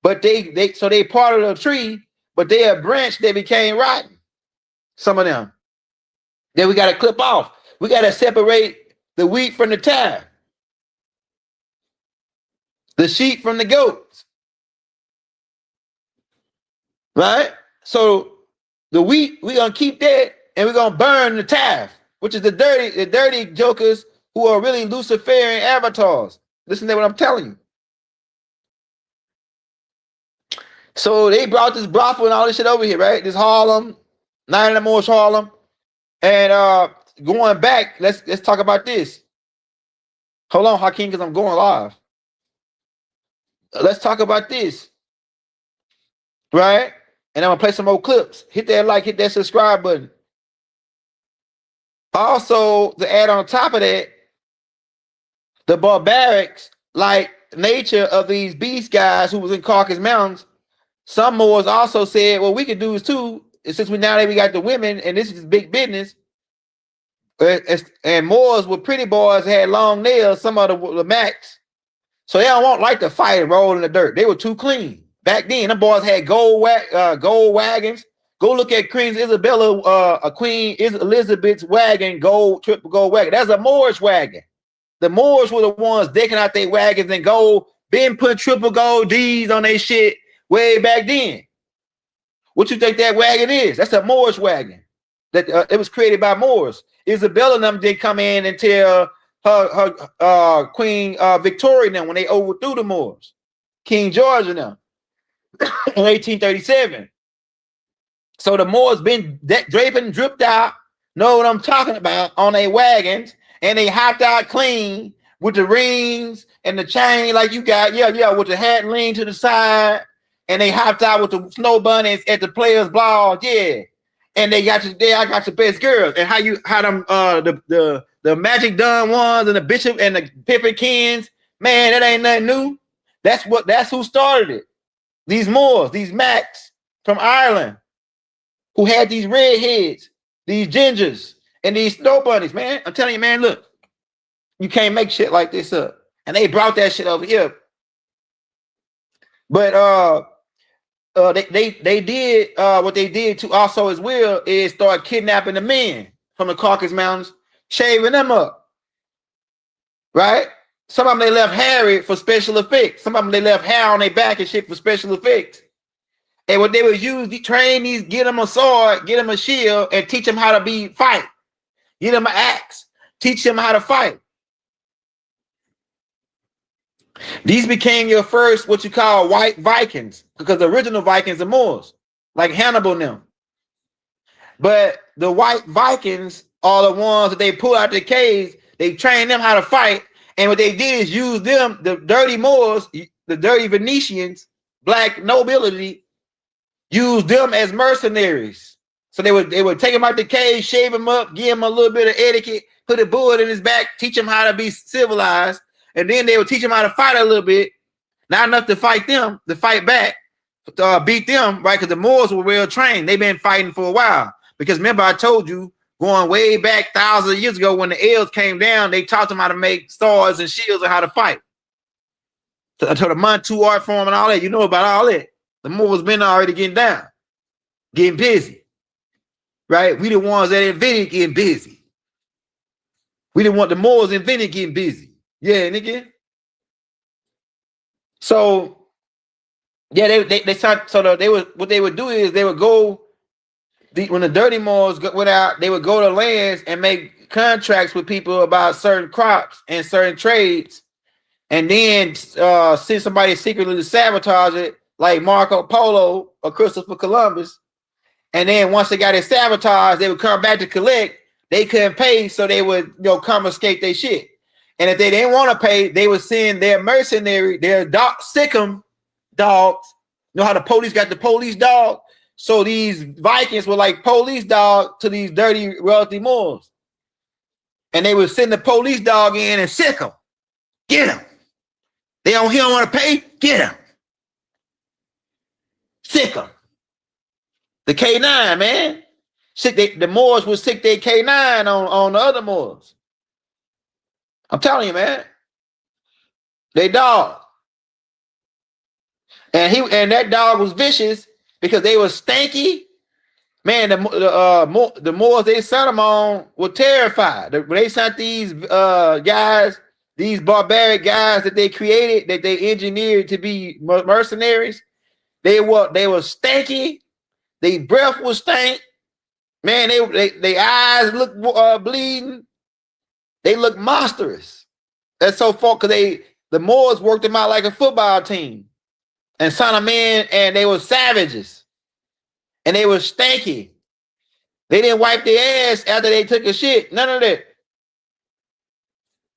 But they part of the tree, but they are branched, they became rotten. Some of them. Then we got to clip off. We got to separate the wheat from the tare. The sheep from the goats. Right? So the wheat, we're gonna keep that and we're gonna burn the tare, which is the dirty jokers who are really Luciferian avatars. Listen to what I'm telling you. So they brought this brothel and all this shit over here, right? This Harlem, Night in the Moorish Harlem. And going back, let's talk about this. Hold on, Hakeem, because I'm going live. Let's talk about this. Right? And I'm gonna play some more clips. Hit that like, hit that subscribe button. Also, to add on top of that, the barbarics, like nature of these beast guys who was in Caucasus Mountains, some Moors also said, well, we could do this too, since we got the women and this is big business. And Moors with pretty boys had long nails, some of the Macs. So they don't want like to fight and roll in the dirt. They were too clean. Back then, them boys had gold wagons. Go look at Queen Isabella, Queen Elizabeth's wagon, triple gold wagon. That's a Moorish wagon. The Moors were the ones decking out their wagons in gold, been put triple gold D's on their shit way back then. What you think that wagon is? That's a Moorish wagon. That it was created by Moors. Isabella and them did come in and tell her Queen Victoria and them when they overthrew the Moors. King George and them. In 1837. So the Moors been draping, dripped out, know what I'm talking about, on their wagons, and they hopped out clean with the rings and the chain like you got, with the hat leaned to the side, and they hopped out with the snow bunnies at the players' ball, and I got the best girls, and how them the Magic Dunn ones and the Bishop and the Pippin Kins, man, that ain't nothing new. That's who started it. These Moors, these Macs from Ireland, who had these redheads, these gingers, and these snow bunnies, man. I'm telling you, man, look, you can't make shit like this up. And they brought that shit over here. But they did what they did to also as well is start kidnapping the men from the Caucasus Mountains, shaving them up. Right? Some of them they left hairy for special effects. Some of them they left hair on their back and shit for special effects. And what they would use, they train these, get them a sword, get them a shield, and teach them how to fight. Get them an axe, teach them how to fight. These became your first, what you call white Vikings, because the original Vikings are Moors, like Hannibal and them. But the white Vikings are the ones that they pull out the caves, they train them how to fight. And what they did is use them, the dirty Moors, the dirty Venetians, black nobility, use them as mercenaries. So they would take him out the cave, shave him up, give him a little bit of etiquette, put a bullet in his back, teach him how to be civilized, and then they would teach him how to fight a little bit. Not enough to fight them, to fight back, beat them, right? Because the Moors were well trained. They've been fighting for a while. Because remember, I told you, going way back thousands of years ago when the elves came down, they taught them how to make swords and shields and how to fight. So the Mantu art form and all that, you know about all that. The Moors been already getting down, getting busy. Right? We the ones that invented getting busy. We didn't want the Moors invented getting busy. Yeah, nigga. So yeah, what they would do is they would go when the dirty Moors went out, they would go to lands and make contracts with people about certain crops and certain trades, and then send somebody secretly to sabotage it, like Marco Polo or Christopher Columbus. And then once they got it sabotaged, they would come back to collect. They couldn't pay, so they would confiscate their shit. And if they didn't want to pay, they would send their mercenary, their Sikkim dogs. You know how the police got the police dog? So these Vikings were like police dog to these dirty, wealthy Moors. And they would send the police dog in and sick them. Get him. He don't want to pay? Get him. Sick him. The K9, man. The Moors would sick their K9 on the other Moors. I'm telling you, man. They dog. And that dog was vicious because they were stanky. Man, the Moors they sent them on were terrified. When they sent these guys, these barbaric guys that they created, that they engineered to be mercenaries, they were stanky. Their breath was stank. Man, they eyes look bleeding. They look monstrous. That's so far because the Moors worked them out like a football team and sent them in, and they were savages. And they were stanky. They didn't wipe their ass after they took a shit. None of that.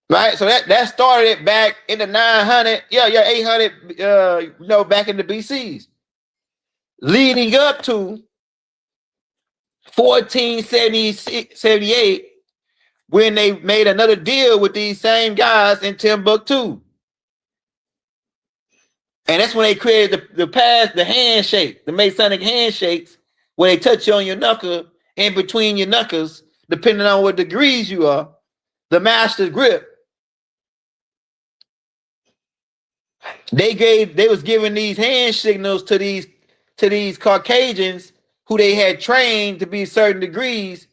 Right? So that started it back in the 900, 800, back in the BCs. Leading up to 1478, when they made another deal with these same guys in Timbuktu. And that's when they created the handshake, the Masonic handshakes, where they touch you on your knuckle, in between your knuckles, depending on what degrees you are, the master grip. They was giving these hand signals to these Caucasians who they had trained to be certain degrees,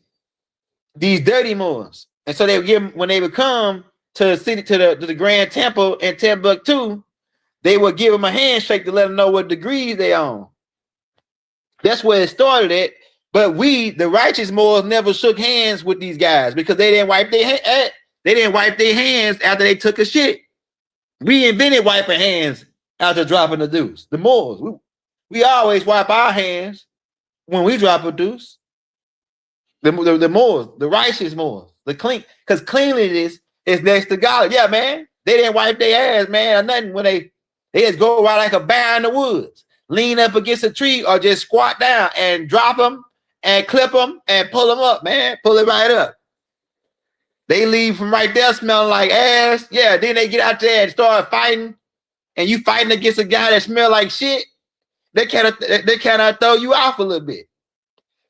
these dirty Moors. And so they would give them, when they would come to the city, to the Grand Temple in Timbuktu, they would give them a handshake to let them know what degrees they on. That's where it started at. But the righteous Moors, never shook hands with these guys because they didn't wipe their hands after they took a shit. We invented wiping hands after dropping the deuce. The Moors, we always wipe our hands when we drop a deuce. The Moors, the righteous Moors, the clean, because cleanliness is next to God. Yeah, man. They didn't wipe their ass, man, or nothing when they just go right like a bear in the woods, lean up against a tree or just squat down and drop them and clip them and pull them up, man. Pull it right up. They leave from right there smelling like ass. Yeah, then they get out there and start fighting, and you fighting against a guy that smell like shit. They cannot throw you off a little bit.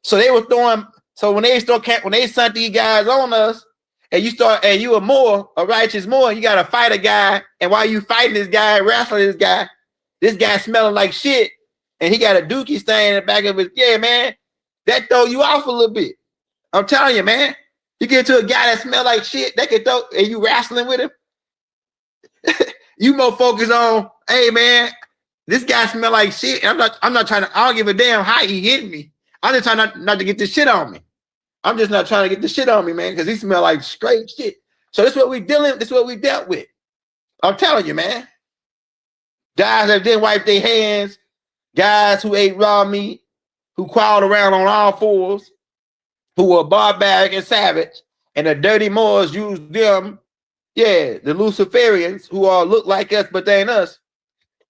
So they were throwing. So when they sent these guys on us, and you a Moor, a righteous Moor, you gotta fight a guy, and while you fighting this guy, wrestling this guy smelling like shit, and he got a dookie stain in the back of his, yeah, man, that throw you off a little bit. I'm telling you, man. You get to a guy that smell like shit, they can throw, and you wrestling with him. You more focused on, hey man, this guy smell like shit. I'm not trying to, I don't give a damn how he hit me. I'm just trying not to get this shit on me. I'm just not trying to get the shit on me, man, because he smell like straight shit. So this is what we dealt with. I'm telling you, man. Guys that didn't wipe their hands, guys who ate raw meat, who crawled around on all fours, who were barbaric and savage, and the dirty Moors used them, the Luciferians, who all look like us, but they ain't us.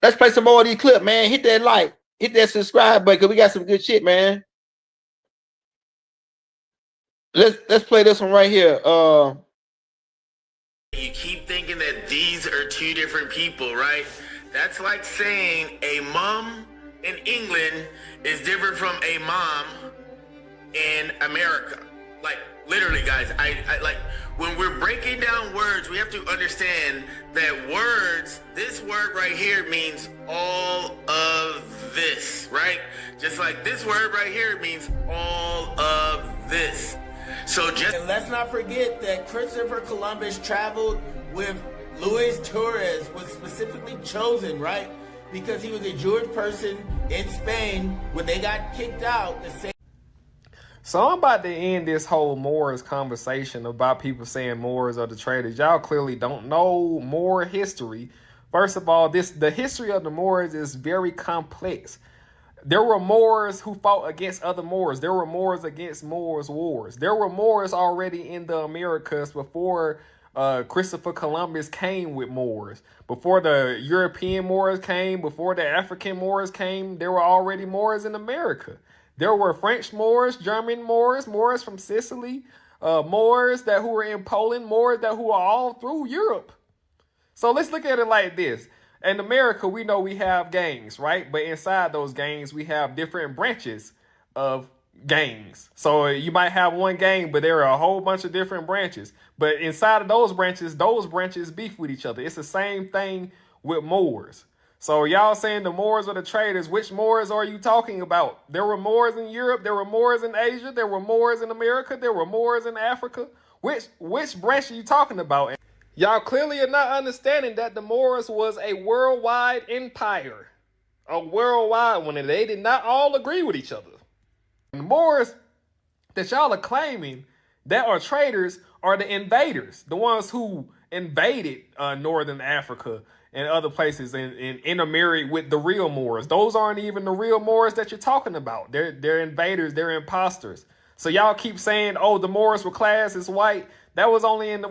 Let's play some more of these clips, man. Hit that like, hit that subscribe button, because we got some good shit, man. Let's play this one right here. You keep thinking that these are two different people, right? That's like saying a mom in England is different from a mom in America. Like literally, guys, I like when we're breaking down words, we have to understand that words, this word right here means all of this, right? Just like this word right here means all of this. So and let's not forget that Christopher Columbus traveled with Luis Torres, was specifically chosen, right? Because he was a Jewish person in Spain when they got kicked out. So I'm about to end this whole Moors conversation about people saying Moors are the traitors. Y'all clearly don't know Moor history. First of all, the history of the Moors is very complex. There were Moors who fought against other Moors. There were Moors against Moors wars. There were Moors already in the Americas before Christopher Columbus came with Moors. Before the European Moors came, before the African Moors came, there were already Moors in America. There were French Moors, German Moors, Moors from Sicily, Moors who were in Poland, Moors who were all through Europe. So let's look at it like this. In America, we know we have gangs, right? But inside those gangs, we have different branches of gangs. So you might have one gang, but there are a whole bunch of different branches. But inside of those branches beef with each other. It's the same thing with Moors. So y'all saying the Moors are the traitors. Which Moors are you talking about? There were Moors in Europe. There were Moors in Asia. There were Moors in America. There were Moors in Africa. Which branch are you talking about? Y'all clearly are not understanding that the Moors was a worldwide empire. A worldwide one. And they did not all agree with each other. And the Moors that y'all are claiming that are traitors are the invaders. The ones who invaded Northern Africa and other places and intermarried with the real Moors. Those aren't even the real Moors that you're talking about. They're invaders. They're imposters. So y'all keep saying, oh, the Moors were classed as white. That was only in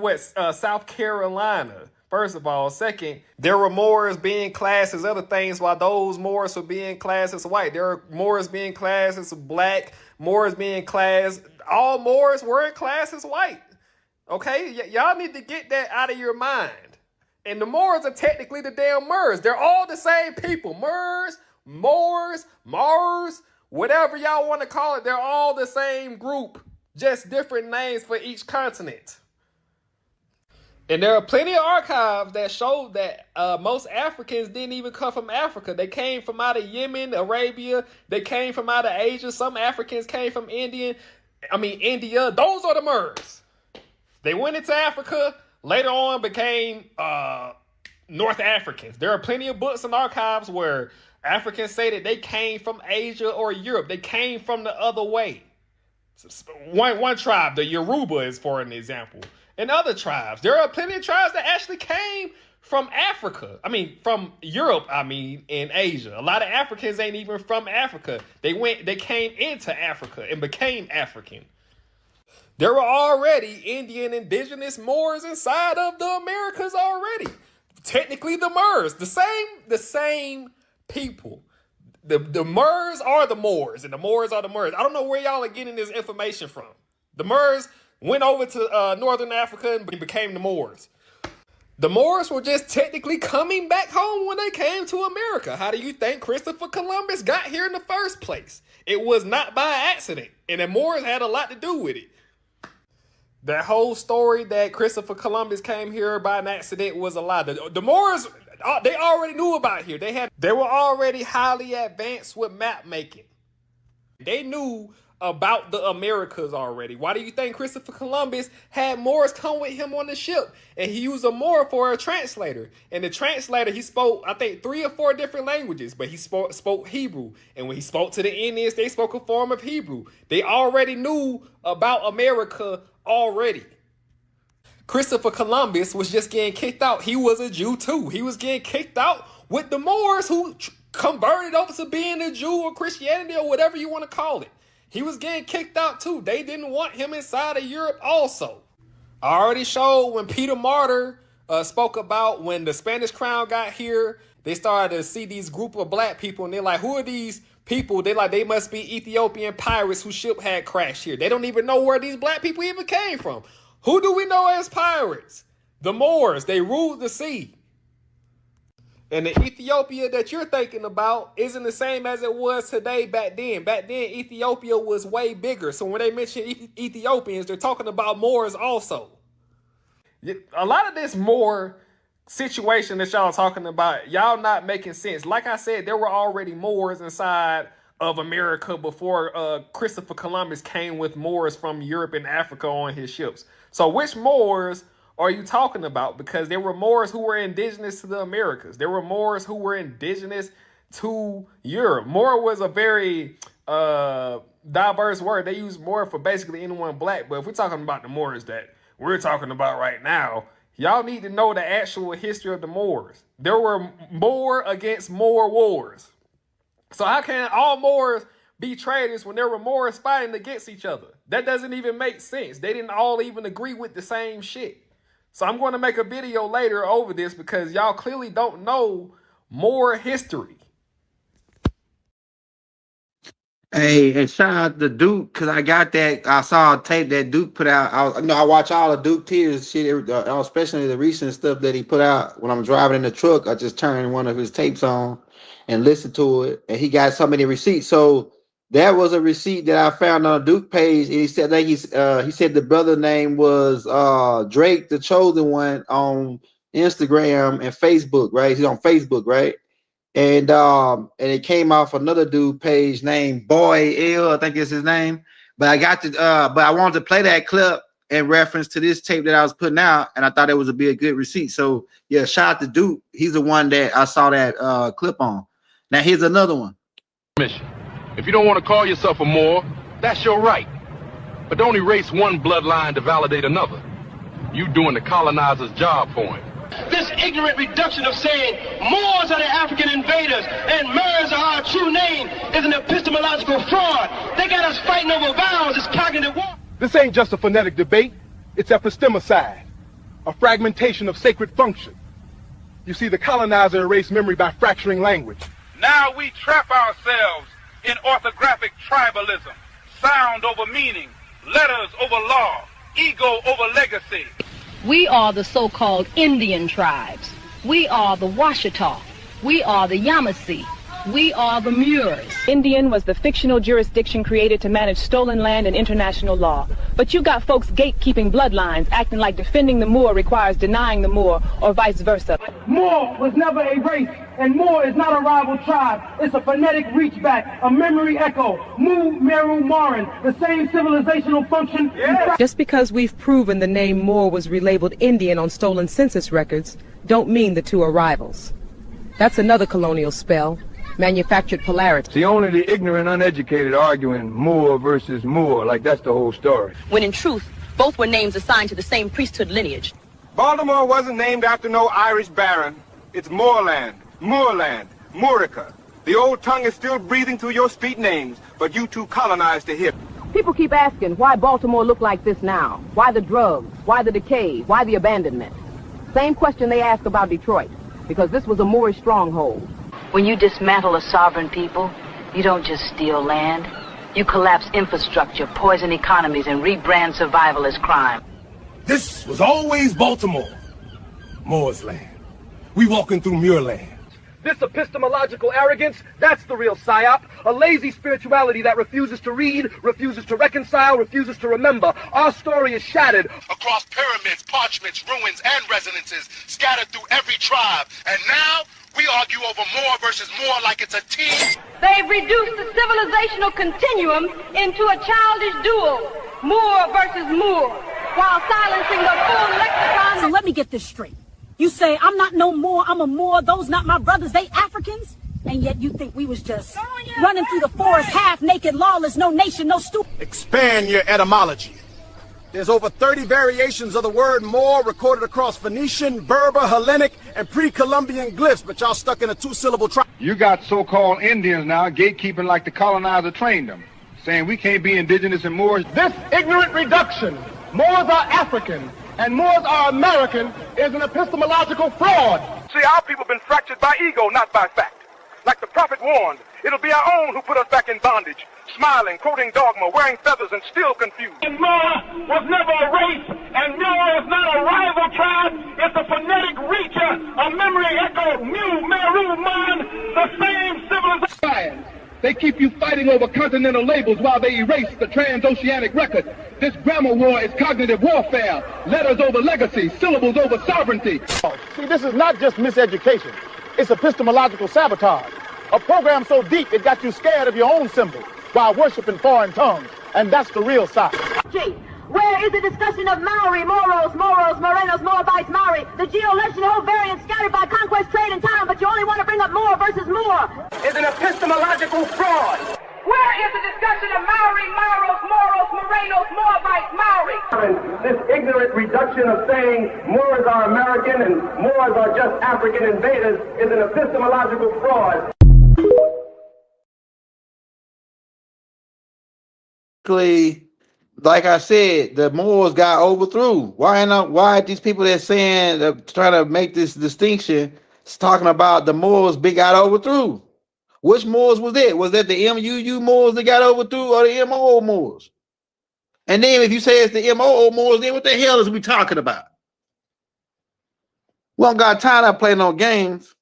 South Carolina, first of all. Second, there were Moors being classed as other things while those Moors were being classed as white. There were Moors being classed as black, Moors being classed. All Moors weren't classed as white. Okay? Y'all need to get that out of your mind. And the Moors are technically the damn Moors. They're all the same people. Moors, Moors, Mars, whatever y'all want to call it. They're all the same group. Just different names for each continent. And there are plenty of archives that show that most Africans didn't even come from Africa. They came from out of Yemen, Arabia. They came from out of Asia. Some Africans came from India. Those are the Moors. They went into Africa, later on became North Africans. There are plenty of books and archives where Africans say that they came from Asia or Europe. They came from the other way. One tribe, the Yoruba, is for an example. And other tribes, there are plenty of tribes that actually came from Africa. From Europe, and Asia. A lot of Africans ain't even from Africa. They came into Africa and became African. There were already Indian indigenous Moors inside of the Americas already. Technically the Moors, the same people. The Moors are the Moors, and the Moors are the Moors. I don't know where y'all are getting this information from. The Moors went over to Northern Africa and became the Moors. The Moors were just technically coming back home when they came to America. How do you think Christopher Columbus got here in the first place? It was not by accident, and the Moors had a lot to do with it. That whole story that Christopher Columbus came here by an accident was a lie. The Moors, they already knew about here. They were already highly advanced with map making. They knew about the Americas already. Why do you think Christopher Columbus had Moors come with him on the ship? And he used a Moor for a translator. And the translator, he spoke, I think, 3 or 4 different languages, but he spoke Hebrew. And when he spoke to the Indians, they spoke a form of Hebrew. They already knew about America already. Christopher Columbus was just getting kicked out. He was a Jew too. He was getting kicked out with the Moors who converted over to being a Jew or Christianity or whatever you want to call it. He was getting kicked out too. They didn't want him inside of Europe also. I already showed when Peter Martyr spoke about when the Spanish crown got here, they started to see these group of black people and they're like, who are these people? They must be Ethiopian pirates whose ship had crashed here. They don't even know where these black people even came from. Who do we know as pirates? The Moors. They ruled the sea. And the Ethiopia that you're thinking about isn't the same as it was today back then. Back then, Ethiopia was way bigger. So when they mention Ethiopians, they're talking about Moors also. A lot of this Moor situation that y'all talking about, y'all not making sense. Like I said, there were already Moors inside of America before Christopher Columbus came with Moors from Europe and Africa on his ships. So which Moors are you talking about? Because there were Moors who were indigenous to the Americas. There were Moors who were indigenous to Europe. Moor was a very diverse word. They use Moor for basically anyone black. But if we're talking about the Moors that we're talking about right now, y'all need to know the actual history of the Moors. There were Moor against Moor wars. So how can all Moors be traitors when there were Moors fighting against each other? That doesn't even make sense. They didn't all even agree with the same shit. So I'm going to make a video later over this because y'all clearly don't know Moor history. Hey, and shout out to Duke, because I got that. I saw a tape that Duke put out. I watch all the Duke Tears shit, especially the recent stuff that he put out. When I'm driving in the truck, I just turn one of his tapes on and listen to it. And he got so many receipts. So that was a receipt that I found on a Duke page. And he said that he said the brother name was Drake, the Chosen One, on Instagram and Facebook, right? He's on Facebook, right? And it came off another dude page named Boy L, I think is his name. But I got to but I wanted to play that clip in reference to this tape that I was putting out, and I thought it was be a good receipt. So yeah, shout out to Duke. He's the one that I saw that clip on. Now here's another one. If you don't want to call yourself a Moor, that's your right. But don't erase one bloodline to validate another. You doing the colonizer's job for him. This ignorant reduction of saying Moors are the African invaders and Moors are our true name is an epistemological fraud. They got us fighting over vowels. It's cognitive war. This ain't just a phonetic debate. It's epistemicide, a fragmentation of sacred function. You see, the colonizer erased memory by fracturing language. Now we trap ourselves in orthographic tribalism, sound over meaning, letters over law, ego over legacy. We are the so-called Indian tribes. We are the Washita. We are the Yamasee. We are the Muurs. Indian was the fictional jurisdiction created to manage stolen land and international law. But you got folks gatekeeping bloodlines, acting like defending the Moor requires denying the Moor, or vice versa. Moor was never a race, and Moor is not a rival tribe. It's a phonetic reach back, a memory echo. Mu, Meru, Marin, the same civilizational function. Yeah. Just because we've proven the name Moor was relabeled Indian on stolen census records, don't mean the two are rivals. That's another colonial spell. Manufactured polarity. See, only the ignorant, uneducated arguing Moor versus Moor, like that's the whole story. When in truth, both were names assigned to the same priesthood lineage. Baltimore wasn't named after no Irish baron. It's Moorland, Moorland, Moorica. The old tongue is still breathing through your street names, but you too colonized the hip. People keep asking why Baltimore look like this now. Why the drugs? Why the decay? Why the abandonment? Same question they ask about Detroit, because this was a Moorish stronghold. When you dismantle a sovereign people, you don't just steal land. You collapse infrastructure, poison economies, and rebrand survival as crime. This was always Baltimore, Moor's land. We walking through Muir land. This epistemological arrogance, that's the real psyop. A lazy spirituality that refuses to read, refuses to reconcile, refuses to remember. Our story is shattered across pyramids, parchments, ruins, and resonances scattered through every tribe. And now we argue over Moor versus Moor like it's a team. They've reduced the civilizational continuum into a childish duel, Moor versus Moor, while silencing the full lexicon. So let me get this straight. You say, I'm not no Moor, I'm a Moor, those not my brothers, they Africans? And yet you think we was just running through the forest, half-naked, lawless, no nation, no stupid. Expand your etymology. There's over 30 variations of the word Moor recorded across Phoenician, Berber, Hellenic, and pre-Columbian glyphs, but y'all stuck in a two-syllable tribe. You got so-called Indians now gatekeeping like the colonizer trained them, saying we can't be indigenous and Moors. This ignorant reduction, Moors are African, and Moors are American, is an epistemological fraud. See, our people have been fractured by ego, not by fact. Like the prophet warned, it'll be our own who put us back in bondage. Smiling, quoting dogma, wearing feathers, and still confused. And Moor was never a race, and Moor is not a rival tribe. It's a phonetic reacher, a memory echo, Mu, Meru, Man, the same civilization. They keep you fighting over continental labels while they erase the transoceanic record. This grammar war is cognitive warfare. Letters over legacy, syllables over sovereignty. See, this is not just miseducation. It's epistemological sabotage. A program so deep it got you scared of your own symbol while worshiping foreign tongues. And that's the real side. Where is the discussion of Maori, Moros, Morenos, Moabites, Maori, the geo-legendary variants scattered by conquest, trade, and time, but you only want to bring up Moor versus Moor? Is an epistemological fraud. Where is the discussion of Maori, Maros, Moros, Morenos, Moabites, Maori. This ignorant reduction of saying Moors are American and Moors are just African invaders is an epistemological fraud. Like I said, the Moors got overthrew. Why these people that saying trying to make this distinction talking about the Moors got overthrew? Which Moors was that? Was that the MUU Moors that got overthrew or the MOO Moors? And then if you say it's the MOO Moors, then what the hell is we talking about? We don't got time to play no games.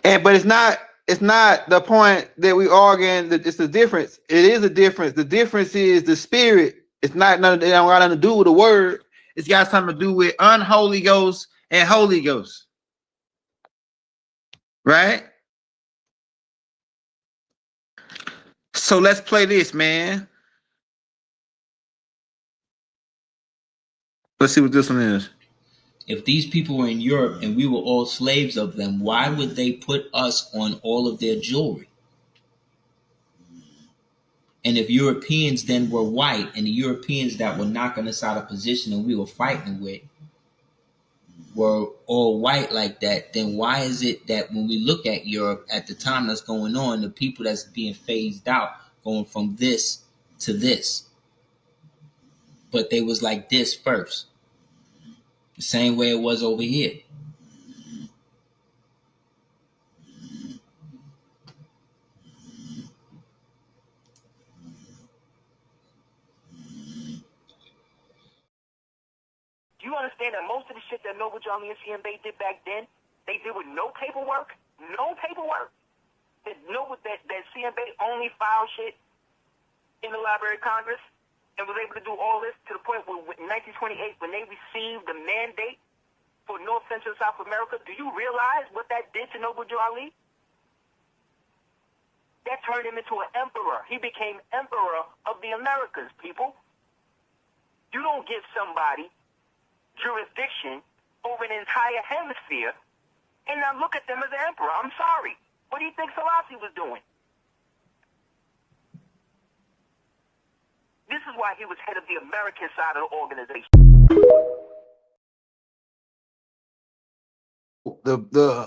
But it's not the point that we arguing that it's the difference. It is a difference. The difference is the spirit. It's not nothing. It don't got nothing to do with the word. It's got something to do with unholy ghost and Holy Ghost. Right? So let's play this, man. Let's see what this one is. If these people were in Europe and we were all slaves of them, why would they put us on all of their jewelry? And if Europeans then were white and the Europeans that were knocking us out of position and we were fighting with were all white like that, then why is it that when we look at Europe at the time that's going on, the people that's being phased out going from this to this? But they was like this first. The same way it was over here. Do you understand that most of the shit that Noble John Lee and CMB did back then, they did with no paperwork? No paperwork. That CMB only filed shit in the Library of Congress and was able to do all this to the point where in 1928, when they received the mandate for North, Central, South America, do you realize what that did to Noble Drew Ali? That turned him into an emperor. He became emperor of the Americas, people. You don't give somebody jurisdiction over an entire hemisphere and now look at them as an emperor. I'm sorry. What do you think Selassie was doing? This is why he was head of the American side of the organization.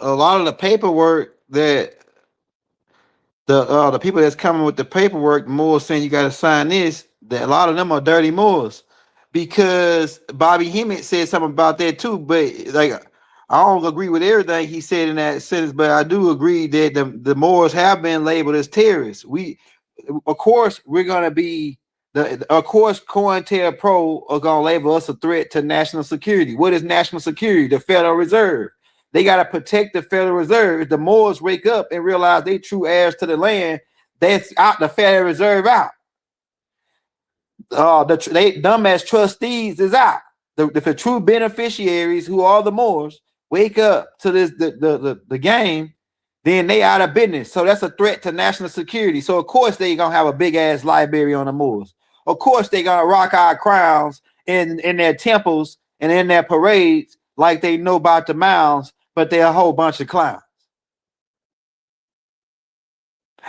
A lot of the paperwork that the people that's coming with the paperwork, Moors saying you got to sign this, that a lot of them are dirty Moors, because Bobby Hemmett said something about that too. But like, I don't agree with everything he said in that sentence, but I do agree that the Moors have been labeled as terrorists. Of course, we're gonna be. Of course, COINTELPRO are going to label us a threat to national security. What is national security? The Federal Reserve. They got to protect the Federal Reserve. If the Moors wake up and realize they true heirs to the land, that's out the Federal Reserve out. They dumbass trustees is out. The true beneficiaries, who are the Moors, wake up to this the game, then they out of business. So that's a threat to national security. So of course they gonna have a big ass library on the Moors. Of course they gonna rock our crowns in their temples and in their parades like they know about the mounds, but they're a whole bunch of clowns.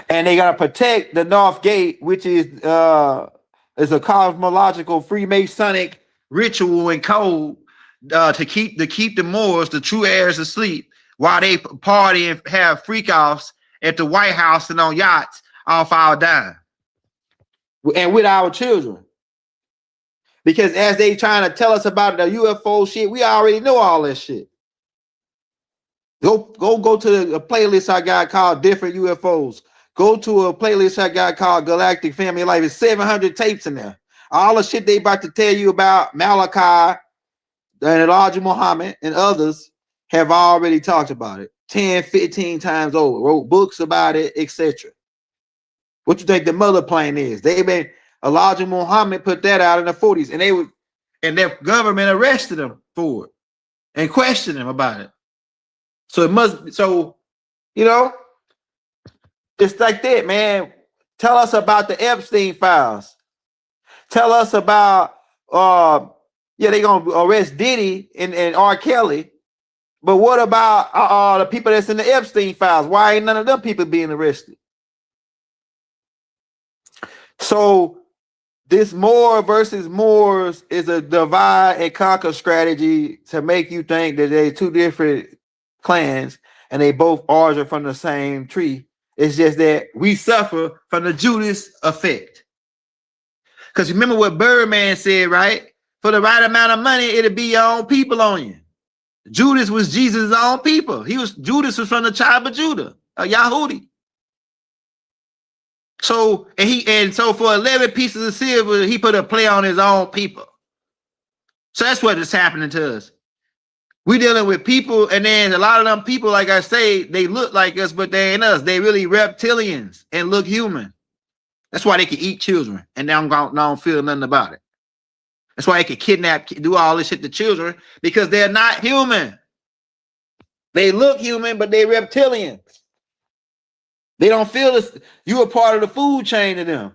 And they gotta protect the North Gate, which is a cosmological Freemasonic ritual and code to keep the Moors, the true heirs, asleep while they party and have freak offs at the White House and on yachts off our dime and with our children. Because as they trying to tell us about the UFO shit, we already know all that shit. Go to the playlist I got called Different UFOs. Go to a playlist I got called Galactic Family Life. It's 700 tapes in there. All the shit they about to tell you about Malachi and Elijah Muhammad and others have already talked about it 10, 15 times over, wrote books about it, etc. What you think the mother plane is? Elijah Muhammad put that out in the 40s, and their government arrested them for it and questioned them about it. So it's like that, man. Tell us about the Epstein files. Tell us about they gonna arrest Diddy and R. Kelly. But what about the people that's in the Epstein files? Why ain't none of them people being arrested? So this Moor versus Moors is a divide and conquer strategy to make you think that they're two different clans and they both origin from the same tree. It's just that we suffer from the Judas effect. Because remember what Birdman said, right? For the right amount of money, it'll be your own people on you. Judas was Jesus' own people. Judas was from the tribe of Judah, a Yahudi. So so for 11 pieces of silver, he put a play on his own people. So that's what is happening to us. We're dealing with people, and then a lot of them people, like I say, they look like us, but they ain't us. They really reptilians and look human. That's why they can eat children, and they don't feel nothing about it. That's why they can kidnap, do all this shit to children, because they're not human. They look human, but they're reptilians. They don't feel this. You are part of the food chain to them.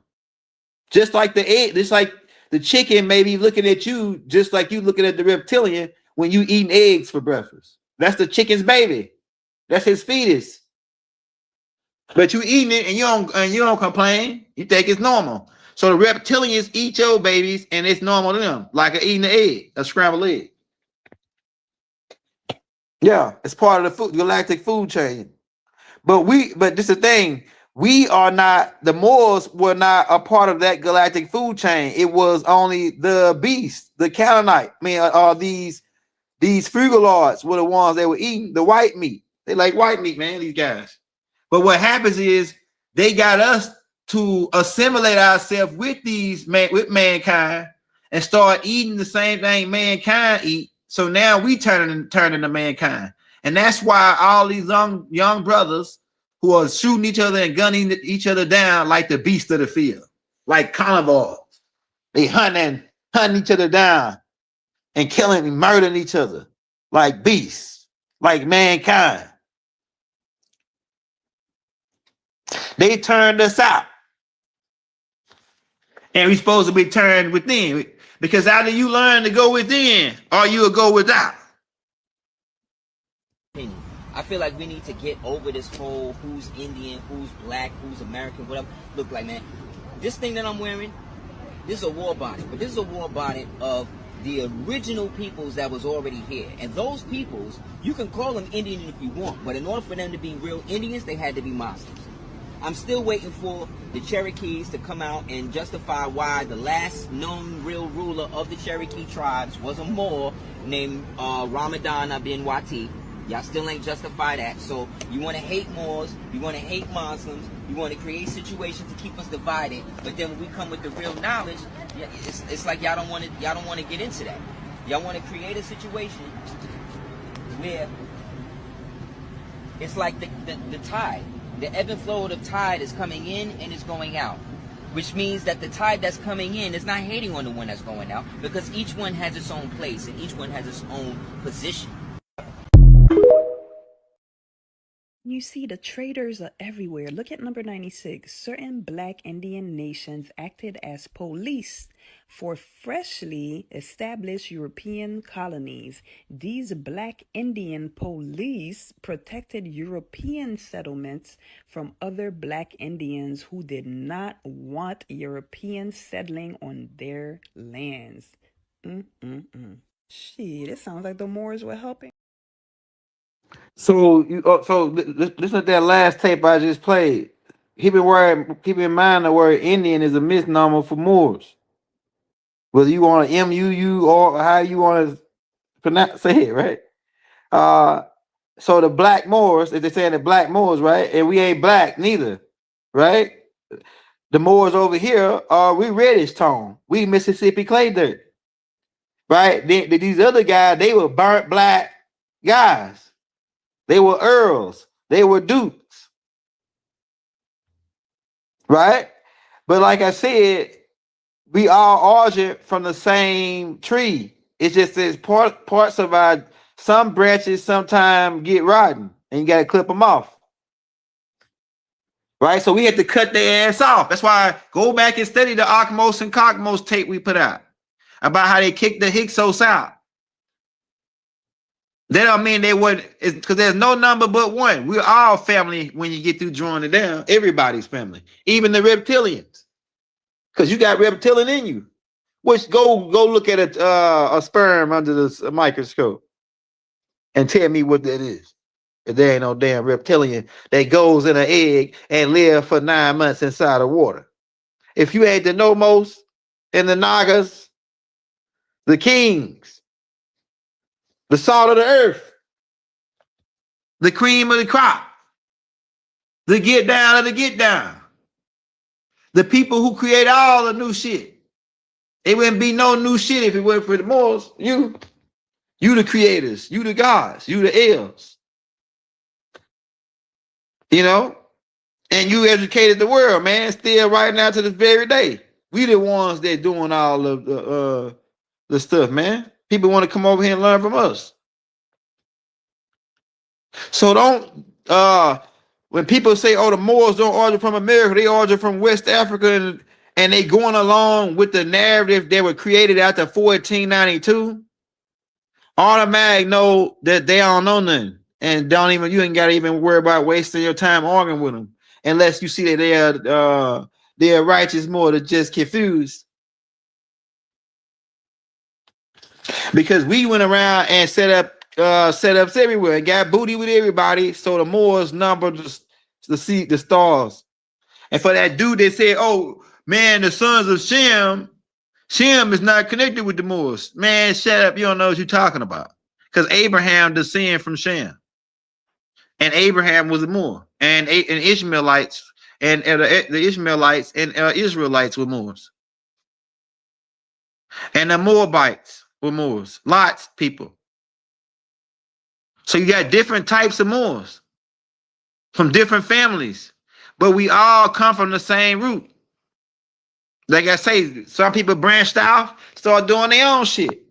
Just like the egg, just like the chicken may be looking at you, just like you looking at the reptilian when you eating eggs for breakfast. That's the chicken's baby. That's his fetus. But you eating it and you don't complain. You think it's normal. So the reptilians eat your babies and it's normal to them, like eating an egg, a scrambled egg. Yeah, it's part of the galactic food chain. But this is the thing. We are not, the Moors were not a part of that galactic food chain. It was only the beast, the Canaanite. These frugaloids were the ones that were eating the white meat. They like white meat, man, these guys. But what happens is they got us to assimilate ourselves with mankind and start eating the same thing mankind eat. So now we turn into mankind. And that's why all these young brothers who are shooting each other and gunning each other down like the beast of the field, like carnivores. They hunting each other down and killing and murdering each other like beasts, like mankind. They turned us out. And we're supposed to be turned within. Because either you learn to go within or you'll go without. I feel like we need to get over this whole who's Indian, who's black, who's American, whatever. Look, like, man, this thing that I'm wearing, this is a war bonnet. But this is a war bonnet of the original peoples that was already here. And those peoples, you can call them Indian if you want. But in order for them to be real Indians, they had to be Muslims. I'm still waiting for the Cherokees to come out and justify why the last known real ruler of the Cherokee tribes was a Moor named Ramadan bin Wati. Y'all still ain't justify that. So you want to hate Moors, you want to hate Muslims, you want to create situations to keep us divided. But then when we come with the real knowledge, it's like y'all don't want to get into that. Y'all want to create a situation where it's like the tide. The ebb and flow of the tide is coming in and it's going out, which means that the tide that's coming in is not hating on the one that's going out, because each one has its own place and each one has its own position. You see, the traitors are everywhere. Look at number 96. Certain black Indian nations acted as police for freshly established European colonies. These black Indian police protected European settlements from other black Indians who did not want Europeans settling on their lands. Shit, it sounds like the Moors were helping. So listen to that last tape I just played. Keep in mind the word Indian is a misnomer for Moors. Whether you want to MUU or how you want to say it, right? So the black Moors, if they're saying the black Moors, right? And we ain't black neither, right? The Moors over here are we reddish tone. We Mississippi clay dirt, right? These other guys, they were burnt black guys. They were earls. They were dukes. Right? But like I said, we all origin from the same tree. It's just that parts of some branches sometimes get rotten and you got to clip them off. Right? So we had to cut their ass off. That's why go back and study the Ockmos and Cockmos tape we put out about how they kicked the Hyksos out. That don't mean they wouldn't, because there's no number but one. We're all family when you get through drawing it down. Everybody's family, even the reptilians. because you got reptilian in you. Which go look at a sperm under the microscope and tell me what that is. If there ain't no damn reptilian that goes in an egg and live for 9 months inside of water. If you ain't the Nomos and the Nagas, the kings, the salt of the earth, the cream of the crop, the get down of the get down, the people who create all the new shit. It wouldn't be no new shit if it weren't for the Moors. You the creators, you the gods, you the elves. You know? And you educated the world, man. Still right now to this very day. We the ones that doing all of the stuff, man. People want to come over here and learn from us. So don't when people say, oh, the Moors don't order from America, they order from West Africa, and they going along with the narrative that were created after 1492, automatic know that they don't know nothing. And you ain't got to even worry about wasting your time arguing with them. Unless you see that they are righteous more than just confused. Because we went around and set ups everywhere and got booty with everybody. So the Moors numbered the stars. And for that dude that said, oh man, the sons of Shem is not connected with the Moors. Man, shut up. You don't know what you're talking about. Because Abraham descended from Shem. And Abraham was a Moor. And Ishmaelites and the Ishmaelites and Israelites were Moors. And the Moabites were Moors. Lot's people. So you got different types of Moors from different families. But we all come from the same root. Like I say, some people branched out, start doing their own shit.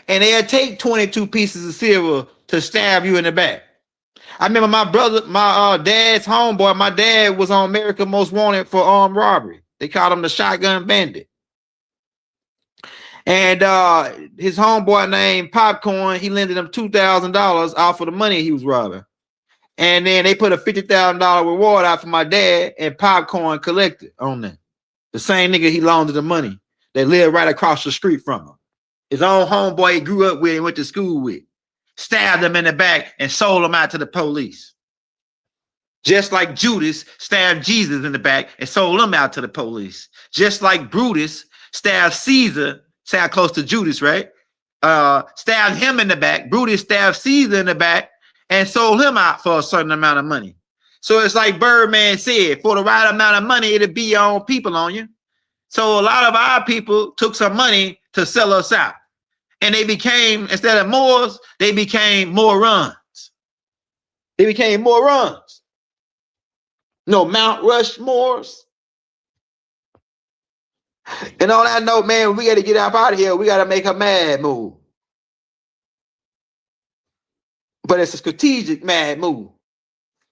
And they'll take 22 pieces of silver to stab you in the back. I remember my dad's homeboy. My dad was on America Most Wanted for armed robbery. They called him the Shotgun Bandit. And his homeboy named Popcorn, he lended him $2,000 off of the money he was robbing. And then they put a $50,000 reward out for my dad, and Popcorn collected on that. The same nigga he loaned the money that lived right across the street from him. His own homeboy he grew up with and went to school with. Stabbed him in the back and sold him out to the police. Just like Judas stabbed Jesus in the back and sold him out to the police. Just like Brutus stabbed Caesar, sound close to Judas, right? Stabbed him in the back. Brutus stabbed Caesar in the back and sold him out for a certain amount of money. So it's like Birdman said, for the right amount of money, it'll be your own people on you. So a lot of our people took some money to sell us out. And they became, instead of Moors, they became Morons. They became Morons. No, Mount Rushmores. And on that note, man, we got to get up out of here. We got to make a mad move. But it's a strategic mad move.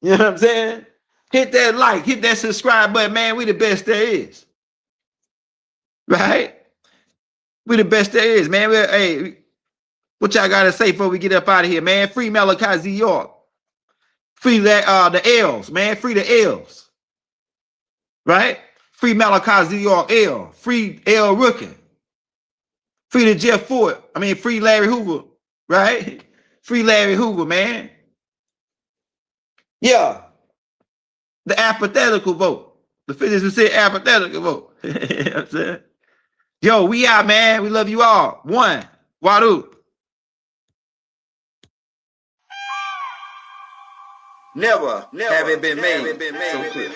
You know what I'm saying? Hit that like, hit that subscribe button, man. We the best there is. Right? We the best there is, man. Hey, what y'all got to say before we get up out of here, man? Free Malachi Z. York. Free the L's, man. Free the L's. Right? Free Malachi Z. York L. Free L. Rookin. Free the Jeff Ford. Free Larry Hoover. Right? Free Larry Hoover, man. Yeah. The apathetical vote. The 50% apathetical vote. You know what I'm saying? Yo, we out, man. We love you all. One. Wadu. Never have it been made so clear.